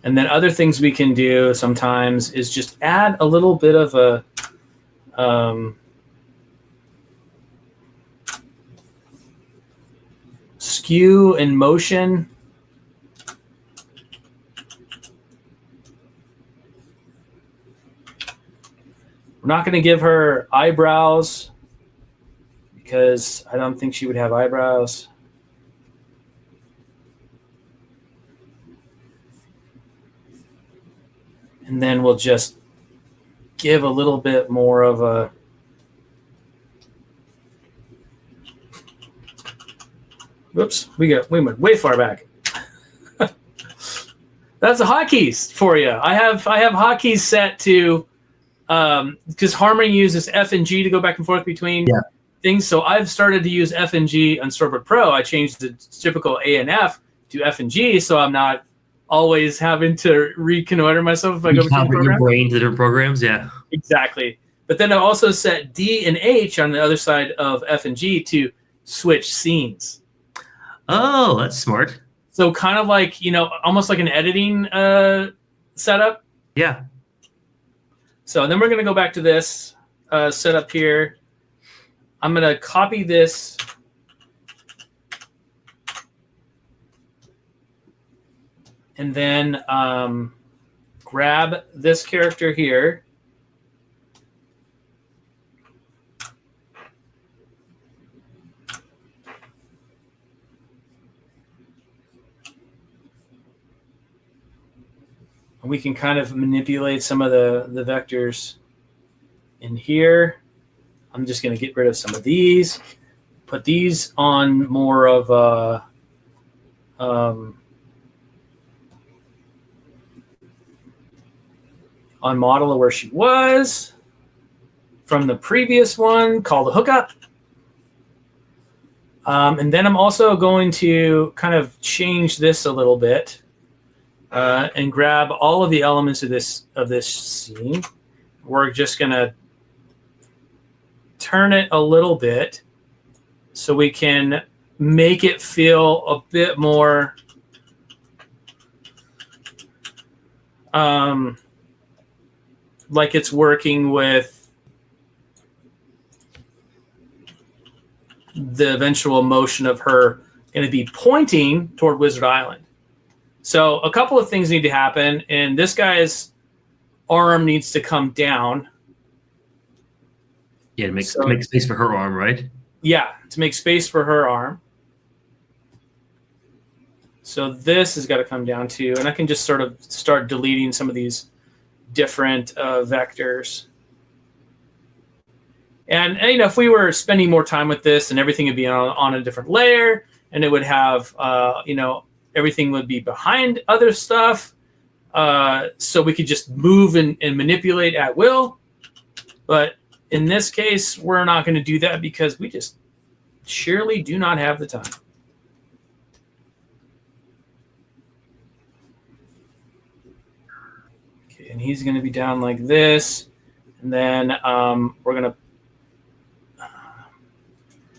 And then other things we can do sometimes is just add a little bit of a skew and motion. We're not going to give her eyebrows because I don't think she would have eyebrows. And then we'll just give a little bit more of a whoops, we went way far back. That's the hotkeys for you. I have hotkeys set to because Harmony uses F and G to go back and forth between things. So I've started to use F and G on Storyboard Pro. I changed the typical A and F to F and G, so I'm not always having to reconnoiter myself if I go between programs. Your brain to different programs, yeah. Exactly. But then I also set D and H on the other side of F and G to switch scenes. Oh, that's smart. So kind of like, almost like an editing setup. Yeah. So then we're going to go back to this setup here. I'm going to copy this. And then grab this character here. And we can kind of manipulate some of the vectors in here. I'm just going to get rid of some of these. Put these on more of a on model of where she was from the previous one called the hookup. And then I'm also going to kind of change this a little bit and grab all of the elements of this scene. We're just going to turn it a little bit so we can make it feel a bit more like it's working with the eventual motion of her going to be pointing toward Wizard Island. So a couple of things need to happen, and this guy's arm needs to come down. Yeah, to make space for her arm, right? Yeah, to make space for her arm. So this has got to come down too, and I can just sort of start deleting some of these different vectors. And if we were spending more time with this, and everything would be on a different layer, and it would have, everything would be behind other stuff, so we could just move and manipulate at will. But in this case, we're not going to do that because we just surely do not have the time. Okay, and he's going to be down like this, and then we're going to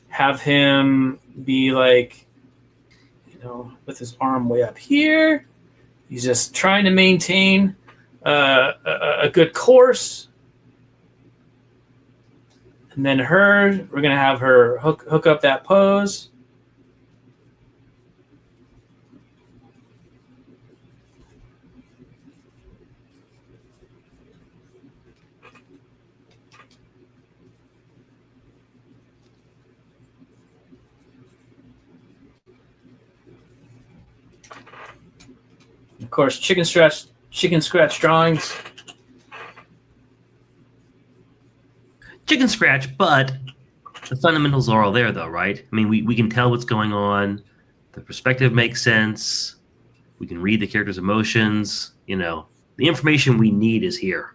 have him be like, with his arm way up here. He's just trying to maintain a good course. And then we're going to have her hook up that pose. Of course, chicken scratch drawings. Chicken scratch, but the fundamentals are all there, though, right? I mean, we can tell what's going on. The perspective makes sense. We can read the character's emotions. The information we need is here.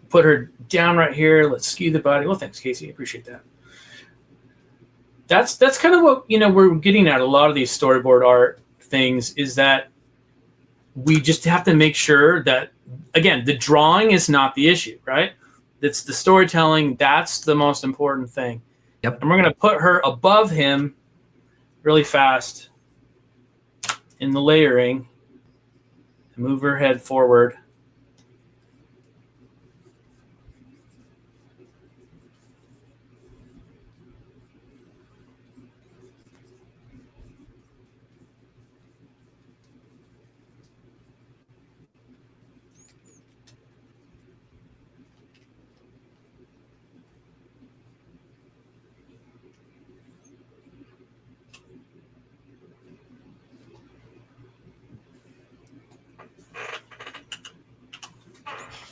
Put her down right here. Let's skew the body. Well, thanks, Casey. I appreciate that. That's kind of what we're getting at. A lot of these storyboard art things is that we just have to make sure that, again, the drawing is not the issue, right? It's the storytelling. That's the most important thing. Yep. And we're going to put her above him really fast in the layering and move her head forward.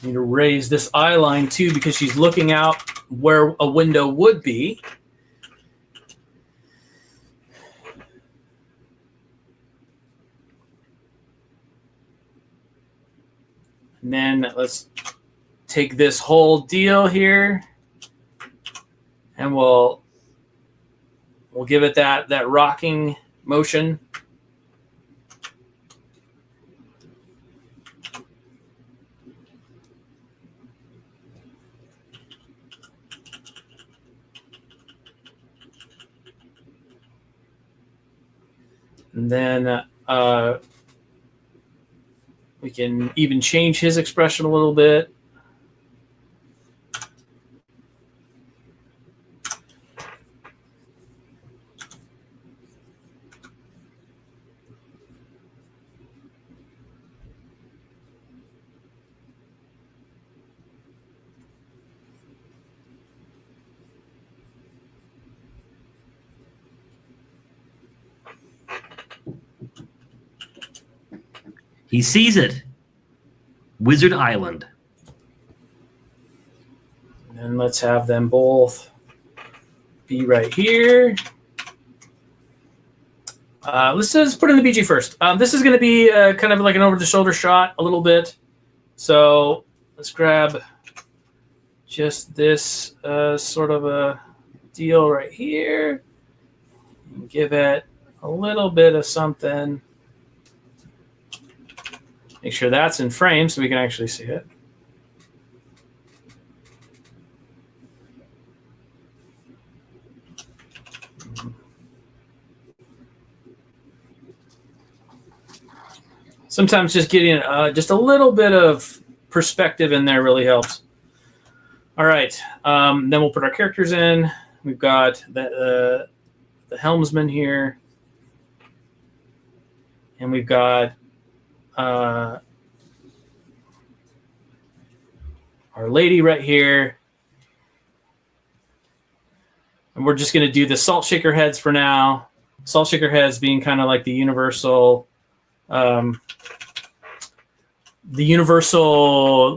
Need to raise this eye line too because she's looking out where a window would be. And then let's take this whole deal here and we'll give it that rocking motion. And then we can even change his expression a little bit. He sees it. Wizard Island. And let's have them both be right here. Let's just put in the BG first. This is going to be kind of like an over-the-shoulder shot a little bit. So let's grab just this sort of a deal right here. And give it a little bit of something. Make sure that's in frame so we can actually see it. Sometimes just getting just a little bit of perspective in there really helps. All right, then we'll put our characters in. We've got the helmsman here, and we've got our lady right here. And we're just going to do the salt shaker heads for now. Salt shaker heads being kind of like the universal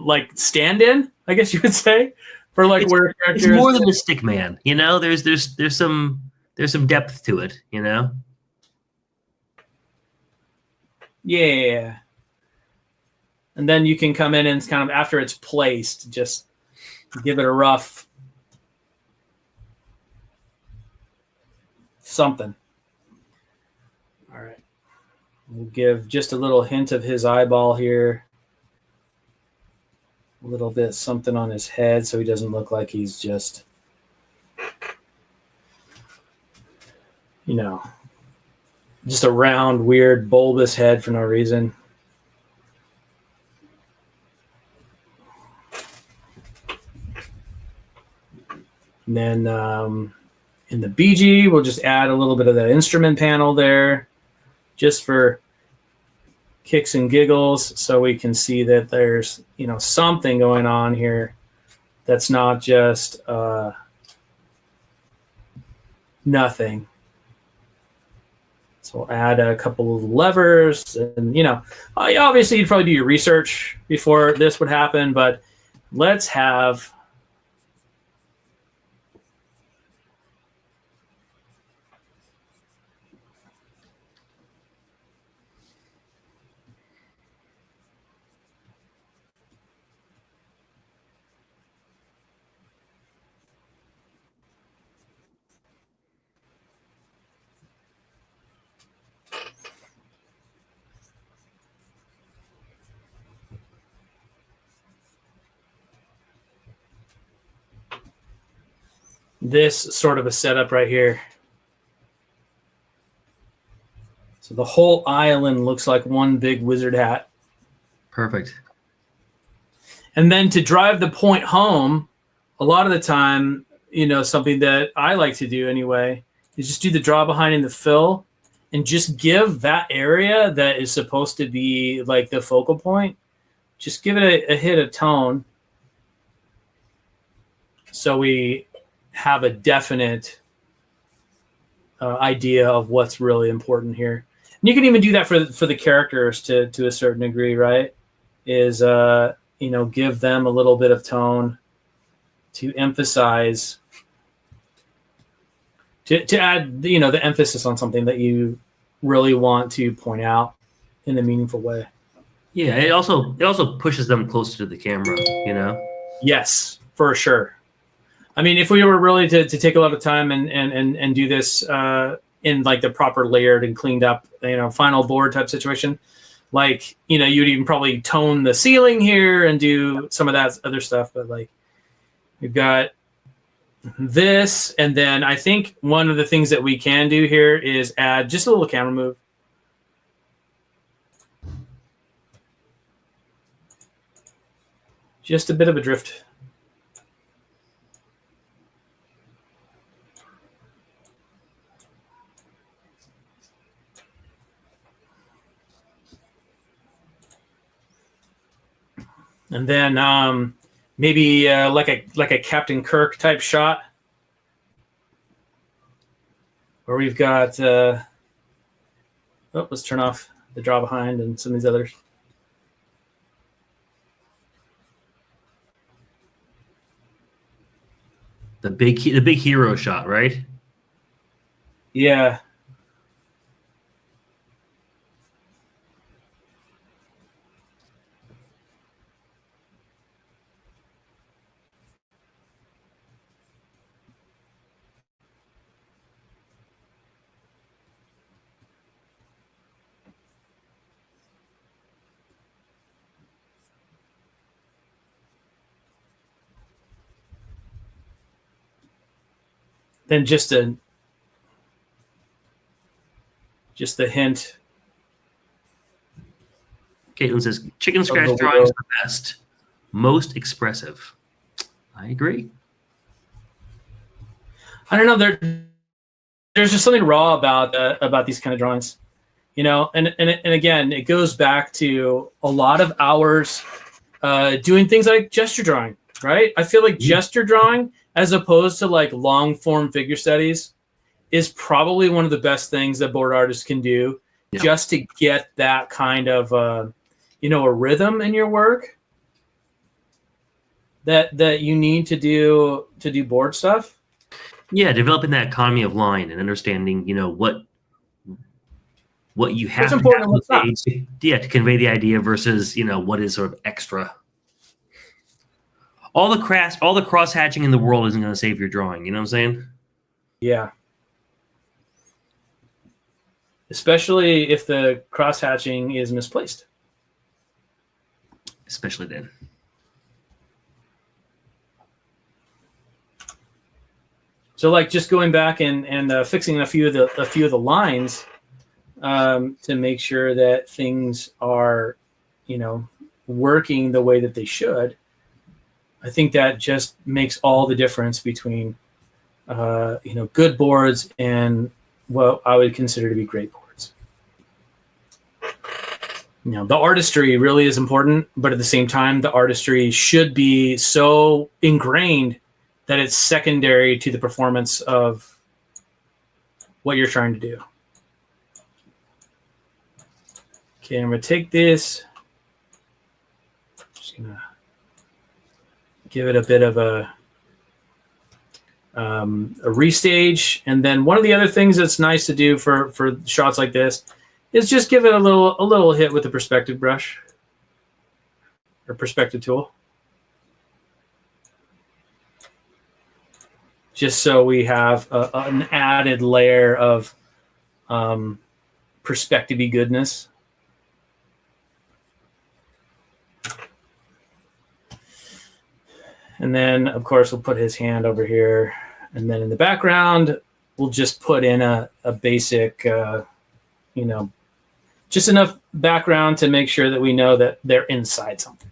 like stand-in, I guess you would say, for like where characters. It's more than a stick man, you know. There's some depth to it, you know. Yeah. And then you can come in and kind of after it's placed, just give it a rough something. All right. We'll give just a little hint of his eyeball here. A little bit something on his head so he doesn't look like he's just, you know, just a round, weird, bulbous head for no reason. And then in the BG, we'll just add a little bit of that instrument panel there just for kicks and giggles, so we can see that there's, you know, something going on here that's not just nothing. So we'll add a couple of levers, and you know, obviously you'd probably do your research before this would happen, but let's have this sort of a setup right here. So the whole island looks like one big wizard hat. Perfect. And then to drive the point home, a lot of the time, you know, something that I like to do anyway is just do the draw behind and the fill and just give that area that is supposed to be like the focal point, just give it a hit of tone so we have a definite idea of what's really important here. And you can even do that for the characters to a certain degree, right? Is, you know, give them a little bit of tone to emphasize, to add, you know, the emphasis on something that you really want to point out in a meaningful way. Yeah, it also pushes them closer to the camera, you know? Yes, for sure. I mean, if we were really to take a lot of time and do this in like the proper layered and cleaned up, you know, final board type situation, like, you know, you'd even probably tone the ceiling here and do some of that other stuff. But like, we've got this, and then I think one of the things that we can do here is add just a little camera move. Just a bit of a drift. And then maybe like a Captain Kirk type shot, where we've got. Let's turn off the draw behind and some of these others. The big hero shot, right? Yeah. Then just the hint. Caitlin says, chicken scratch drawing is the best, most expressive. I agree. I don't know. There's just something raw about these kind of drawings, you know. And again, it goes back to a lot of hours doing things like gesture drawing, right? I feel like gesture drawing, as opposed to like long form figure studies, is probably one of the best things that board artists can do, just to get that kind of a rhythm in your work that you need to do board stuff. Yeah, developing that economy of line and understanding, what you have what's important and what's not. To convey the idea versus, what is sort of extra. All the cross hatching in the world isn't going to save your drawing. You know what I'm saying? Yeah. Especially if the cross hatching is misplaced. Especially then. So, like, just going back and fixing a few of the lines to make sure that things are, working the way that they should. I think that just makes all the difference between, good boards and what I would consider to be great boards. The artistry really is important, but at the same time, the artistry should be so ingrained that it's secondary to the performance of what you're trying to do. Okay, I'm going to take this. Just going to give it a bit of a restage. And then one of the other things that's nice to do for shots like this is just give it a little hit with the perspective brush or perspective tool. Just so we have an added layer of perspective-y goodness. And then, of course, we'll put his hand over here. And then in the background, we'll just put in a basic, just enough background to make sure that we know that they're inside something.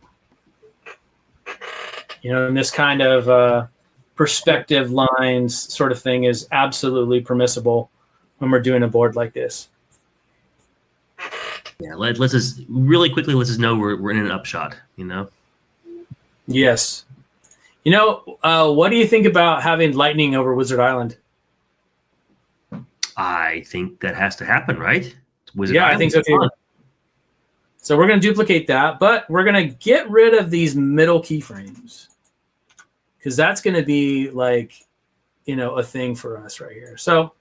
And this kind of perspective lines sort of thing is absolutely permissible when we're doing a board like this. Yeah, let's just really quickly, let's just know we're in an upshot, Yes. What do you think about having lightning over Wizard Island? I think that has to happen, right? I think so too. So we're going to duplicate that, but we're going to get rid of these middle keyframes because that's going to be like, a thing for us right here. So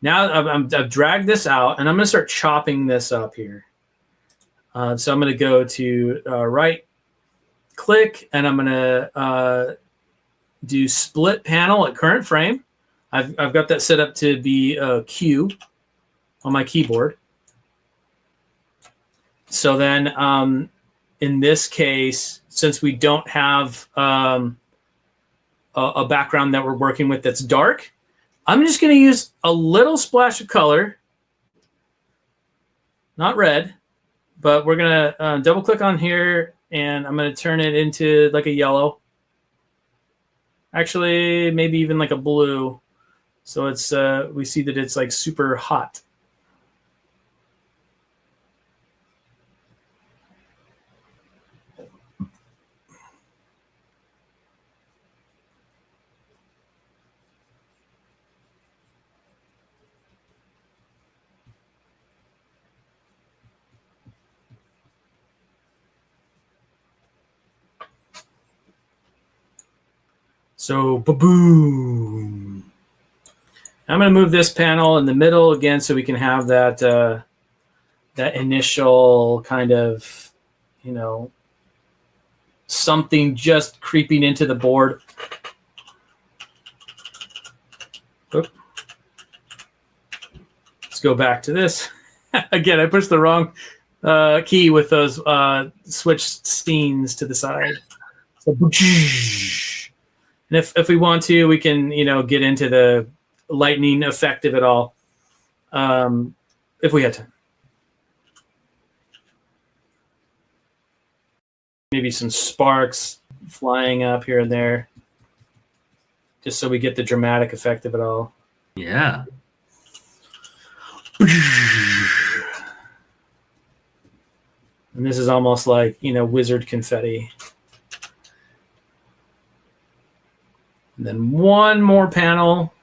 now I've dragged this out, and I'm going to start chopping this up here. So I'm going to go to right click, and I'm going to do split panel at current frame. I've got that set up to be a Q on my keyboard. So then in this case, since we don't have a background that we're working with that's dark, I'm just going to use a little splash of color, not red, but we're going to double click on here, and I'm going to turn it into like a yellow. Actually, maybe even like a blue. So it's we see that it's like super hot. So, ba-boom. I'm going to move this panel in the middle again so we can have that that initial kind of, something just creeping into the board. Oop. Let's go back to this. Again, I pushed the wrong key with those switch scenes to the side. So, and if we want to, we can, get into the lightning effect of it all, if we had time. Maybe some sparks flying up here and there, just so we get the dramatic effect of it all. Yeah. And this is almost like, wizard confetti. And then one more panel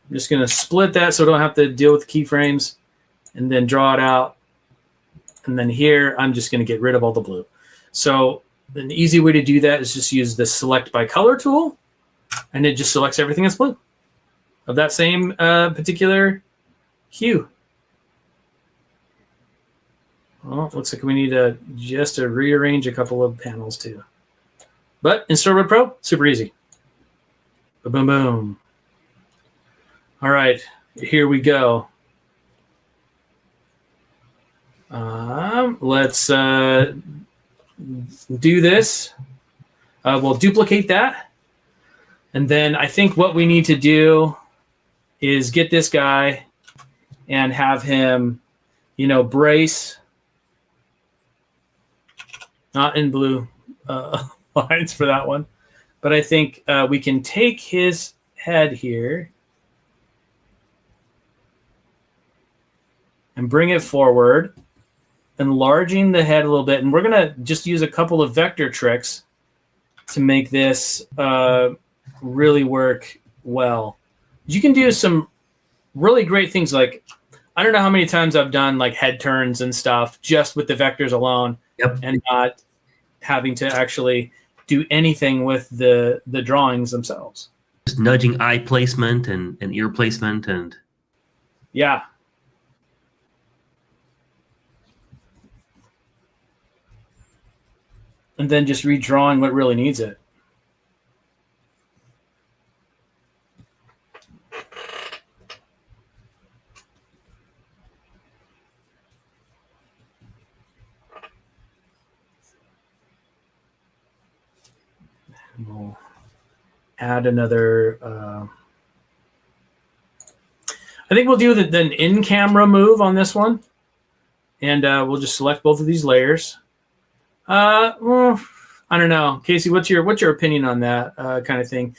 I'm just going to split that so I don't have to deal with the keyframes, and then draw it out. And then here, I'm just going to get rid of all the blue. So an easy way to do that is just use the select by color tool, and it just selects everything that's blue of that same particular hue. Well, looks like we need just to rearrange a couple of panels too. But in Storyboard Pro, super easy. Boom, boom, boom. All right, here we go. Let's do this. We'll duplicate that. And then I think what we need to do is get this guy and have him, brace. Not in blue lines for that one. But I think we can take his head here and bring it forward, enlarging the head a little bit. And we're going to just use a couple of vector tricks to make this really work well. You can do some really great things. Like, I don't know how many times I've done like head turns and stuff just with the vectors alone. Yep. And not having to actually do anything with the drawings themselves. Just nudging eye placement and ear placement and yeah. And then just redrawing what really needs it. And we'll add another. I think we'll do the in-camera move on this one, and we'll just select both of these layers. Well, I don't know, Casey. What's your opinion on that kind of thing?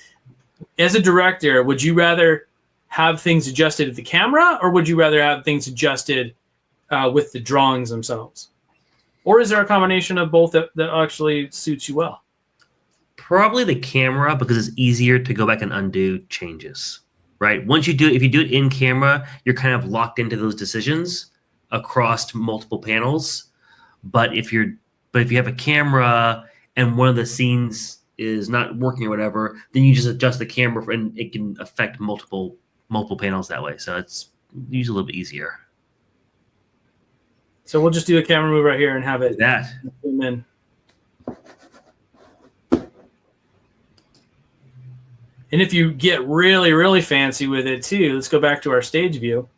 As a director, would you rather have things adjusted at the camera, or would you rather have things adjusted with the drawings themselves? Or is there a combination of both that actually suits you well? Probably the camera, because it's easier to go back and undo changes, right? Once you do it, if you do it in camera, you're kind of locked into those decisions across multiple panels. But if you have a camera and one of the scenes is not working or whatever, then you just adjust the camera and it can affect multiple panels that way. So it's usually a little bit easier. So we'll just do a camera move right here and have it that. Zoom in. And if you get really, really fancy with it too, let's go back to our stage view.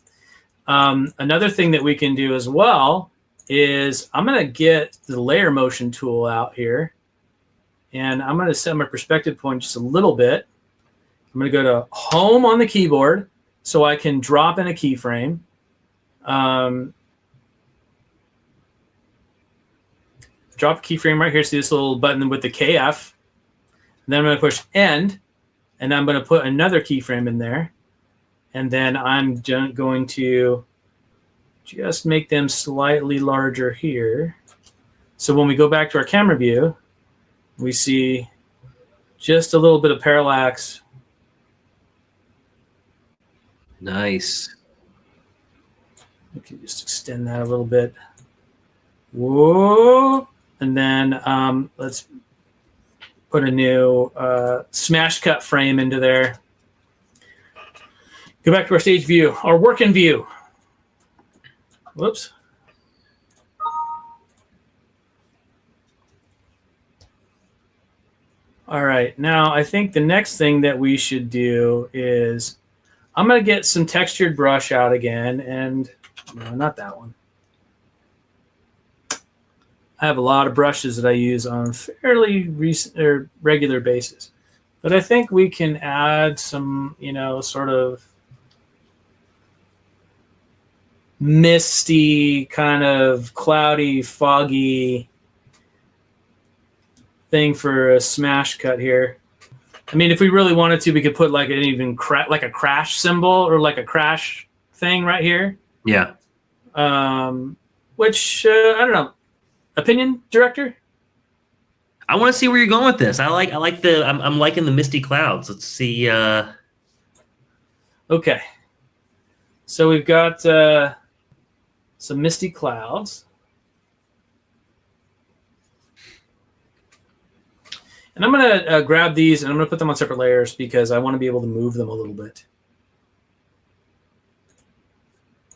Another thing that we can do as well is I'm going to get the layer motion tool out here, and I'm going to set my perspective point just a little bit. I'm going to go to home on the keyboard so I can drop in a keyframe. Drop a keyframe right here. See this little button with the KF. And then I'm going to push end, and I'm going to put another keyframe in there. And then I'm going to just make them slightly larger here. So when we go back to our camera view, we see just a little bit of parallax. Nice. We can just extend that a little bit. Whoa. And then let's put a new smash cut frame into there. Go back to our stage view, our working view. Whoops. All right, now I think the next thing that we should do is I'm going to get some textured brush out again, and no, not that one. I have a lot of brushes that I use on a fairly regular basis, but I think we can add some, sort of misty, kind of cloudy, foggy thing for a smash cut here. I mean, if we really wanted to, we could put like an even like a crash symbol or like a crash thing right here. Yeah. Which I don't know. Opinion, director? I want to see where you're going with this. I'm liking the misty clouds. Let's see. Okay. So we've got some misty clouds. And I'm going to grab these and I'm going to put them on separate layers because I want to be able to move them a little bit.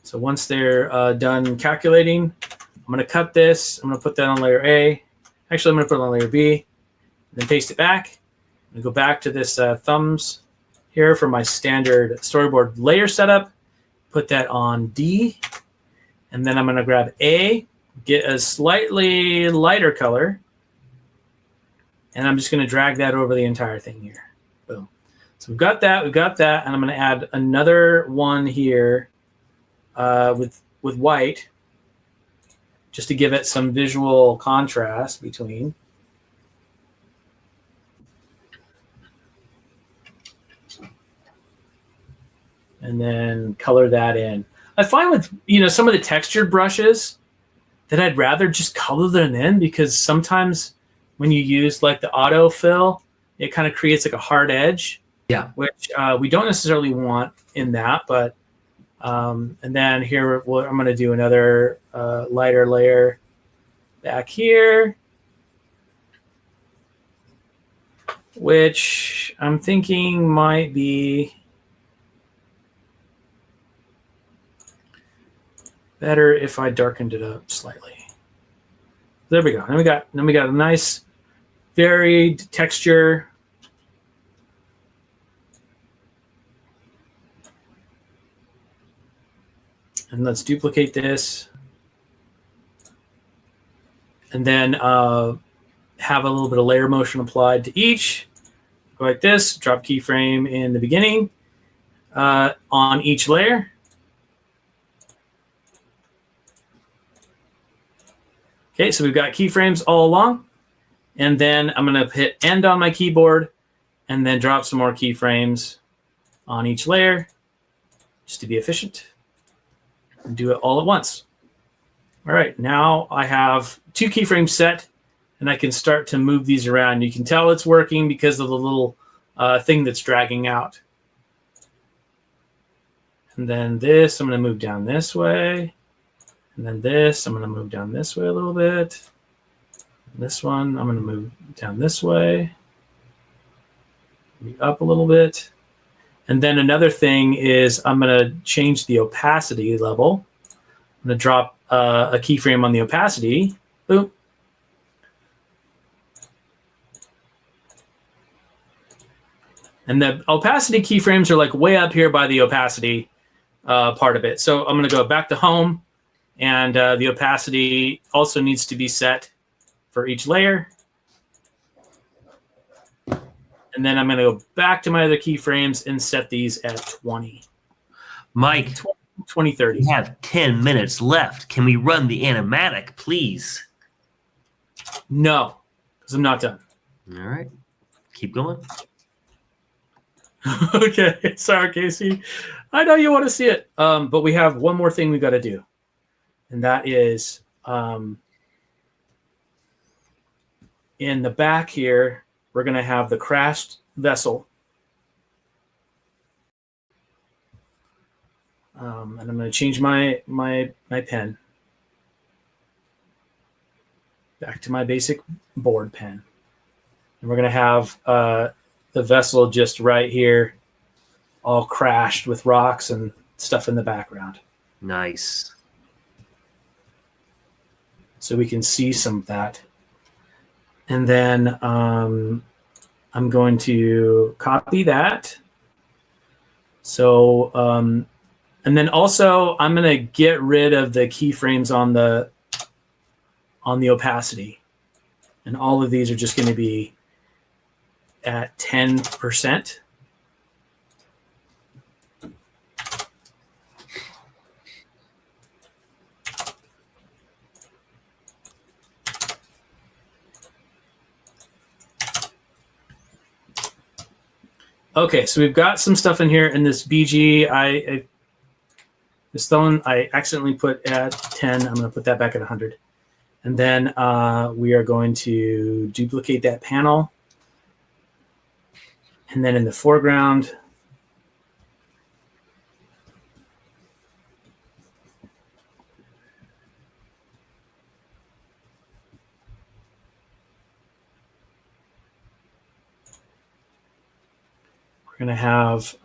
So once they're done calculating, I'm going to cut this. I'm going to put that on layer A. Actually, I'm going to put it on layer B. Then paste it back. I'm going to go back to this thumbs here for my standard storyboard layer setup. Put that on D. And then I'm going to grab A, get a slightly lighter color. And I'm just going to drag that over the entire thing here. Boom. So we've got that, and I'm going to add another one here with white, just to give it some visual contrast between. And then color that in. I find with some of the textured brushes that I'd rather just color them in, because sometimes when you use like the autofill, it kind of creates like a hard edge. Yeah. Which we don't necessarily want in that, but and then here I'm going to do another lighter layer back here, which I'm thinking might be better if I darkened it up slightly. There we go. Then we got a nice varied texture. And let's duplicate this. And then have a little bit of layer motion applied to each. Go like this, drop keyframe in the beginning on each layer. Okay, so we've got keyframes all along. And then I'm going to hit end on my keyboard and then drop some more keyframes on each layer just to be efficient. And do it all at once. All right, now I have 2 keyframes set and I can start to move these around. You can tell it's working because of the little thing that's dragging out. And then this, I'm going to move down this way. And then this, I'm going to move down this way a little bit. This one, I'm going to move down this way, up a little bit. And then another thing is I'm going to change the opacity level. I'm going to drop a keyframe on the opacity. Boom. And the opacity keyframes are like way up here by the opacity part of it. So I'm going to go back to home, and the opacity also needs to be set for each layer. And then I'm going to go back to my other keyframes and set these at 20. Mike, 20, 30. We have 10 minutes left. Can we run the animatic, please? No, because I'm not done. All right. Keep going. Okay. Sorry, Casey. I know you want to see it. But we have one more thing we got to do. And that is in the back here, we're going to have the crashed vessel. And I'm going to change my pen back to my basic board pen. And we're going to have the vessel just right here, all crashed with rocks and stuff in the background. Nice. So we can see some of that. And then I'm going to copy that. So, and then also I'm going to get rid of the keyframes on the opacity. And all of these are just going to be at 10%. Okay, so we've got some stuff in here in this BG. This one I accidentally put at 10. I'm going to put that back at 100. And then we are going to duplicate that panel. And then in the foreground, we're going to have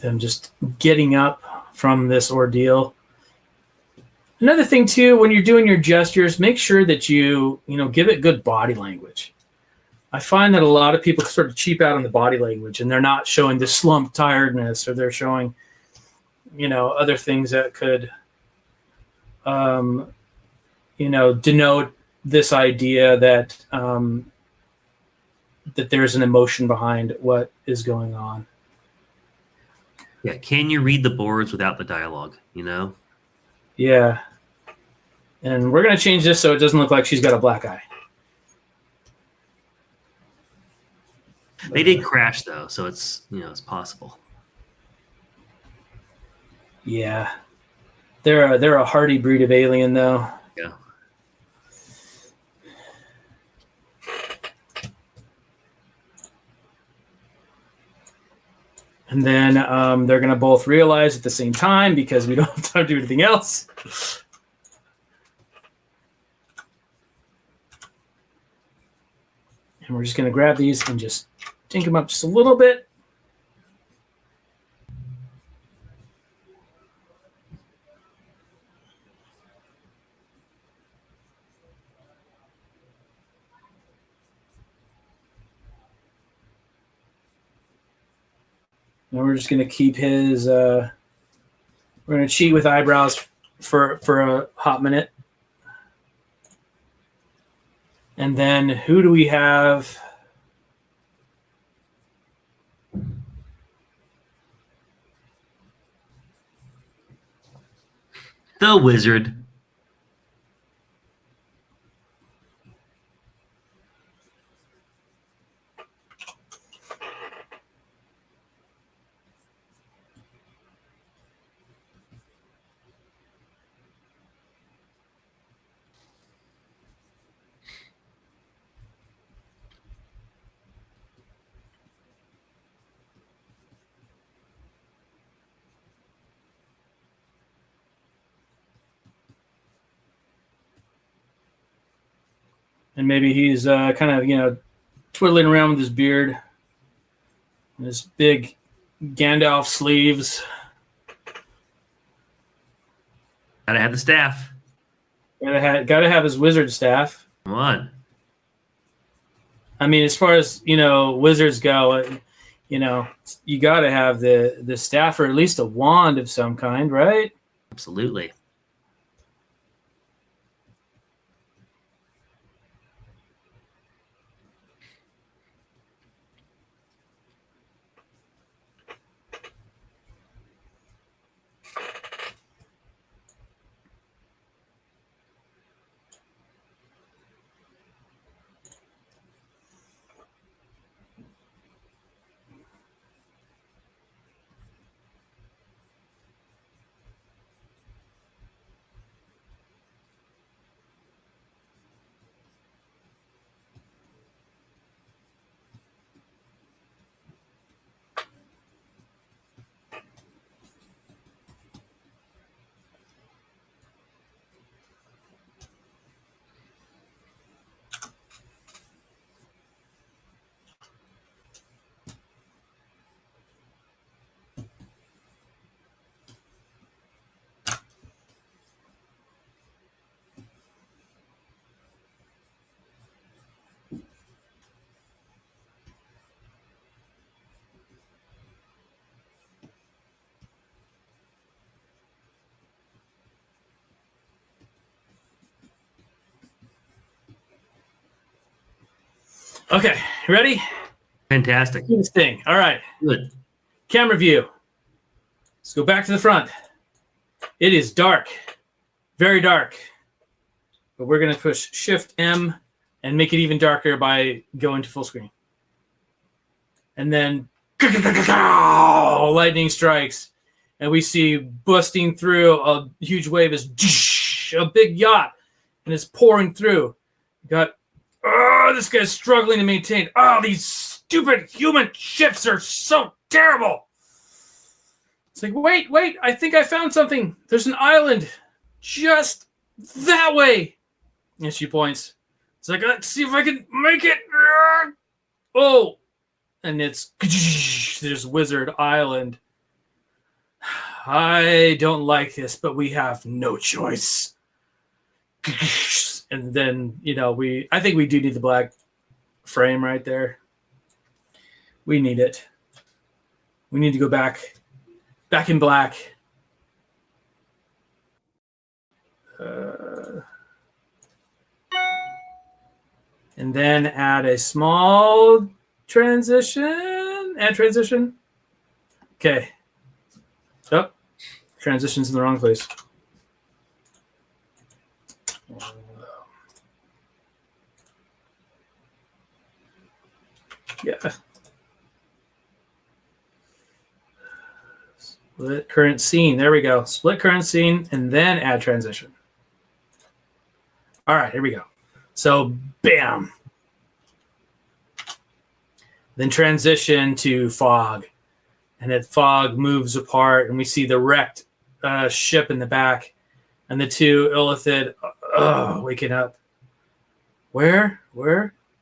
them just getting up from this ordeal. Another thing too, when you're doing your gestures, make sure that you give it good body language. I find that a lot of people sort of cheap out on the body language, and they're not showing the slump tiredness, or they're showing, other things that could, denote this idea that that there's an emotion behind what is going on. Yeah, can you read the boards without the dialogue, Yeah. And we're going to change this so it doesn't look like she's got a black eye. They did crash, though, so it's, it's possible. Yeah. They're a hardy breed of alien, though. Yeah. And then they're going to both realize at the same time, because we don't have time to do anything else. And we're just going to grab these and just tink them up just a little bit. And we're just going to keep his, we're going to cheat with eyebrows for a hot minute. And then who do we have? The wizard. And maybe he's kind of, twiddling around with his beard and his big Gandalf sleeves. Gotta have the staff. Gotta have his wizard staff. Come on. I mean, as far as, wizards go, you gotta have the staff, or at least a wand of some kind, right? Absolutely. Okay, ready? Fantastic. Do this thing. All right. Good. camera view. Let's go back to the front. It is dark, very dark. But we're going to push Shift M and make it even darker by going to full screen. And then lightning strikes. And we see busting through a huge wave is a big yacht. And it's pouring through. Got, this guy's struggling to maintain. Oh, these stupid human ships are so terrible. It's like, wait, I think I found something. There's an island just that way. And she points. It's like, let's see if I can make it. Oh, and it's, there's Wizard Island. I don't like this, but we have no choice. And then, I think we do need the black frame right there. We need it. We need to go back in black. And then add a small transition. Add transition. Okay. Oh, transition's in the wrong place. Yeah. Split current scene. There we go. Split current scene and then add transition. All right, here we go. So, bam. Then transition to fog. And that fog moves apart, and we see the wrecked ship in the back. And the two Illithid waking up. Where?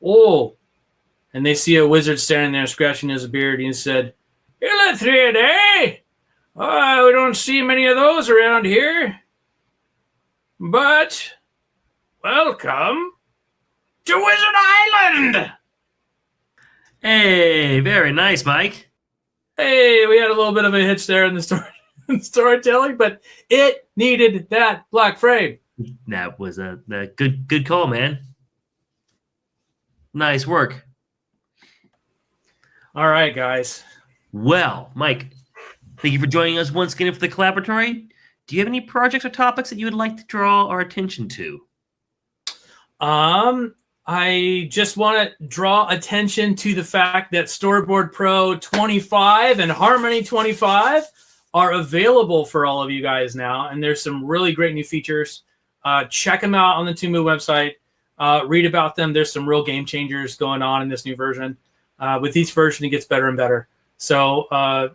Oh. And they see a wizard standing there scratching his beard, and he said, Illithid, eh? Oh, we don't see many of those around here. But welcome to Wizard Island! Hey, very nice, Mike. Hey, we had a little bit of a hitch there in the storytelling, but it needed that black frame. That was a good call, man. Nice work. All right, guys. Well, Mike, thank you for joining us once again for the Collaboratory. Do you have any projects or topics that you would like to draw our attention to? I just want to draw attention to the fact that Storyboard Pro 25 and Harmony 25 are available for all of you guys now, and there's some really great new features. Check them out on the Toon website. Read about them. There's some real game changers going on in this new version. With each version, it gets better and better. So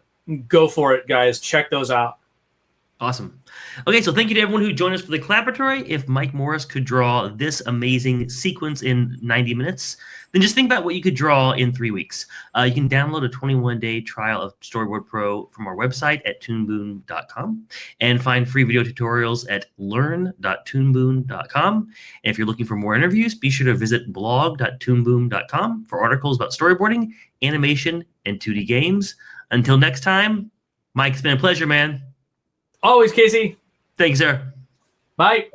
go for it, guys. Check those out. Awesome. Okay, so thank you to everyone who joined us for the Collaboratory. If Mike Morris could draw this amazing sequence in 90 minutes, then just think about what you could draw in 3 weeks. You can download a 21-day trial of Storyboard Pro from our website at toonboon.com and find free video tutorials at learn.toonboon.com. And if you're looking for more interviews, be sure to visit blog.toonboon.com for articles about storyboarding, animation, and 2D games. Until next time, Mike, it's been a pleasure, man. Always, Casey. Thanks, sir. Bye.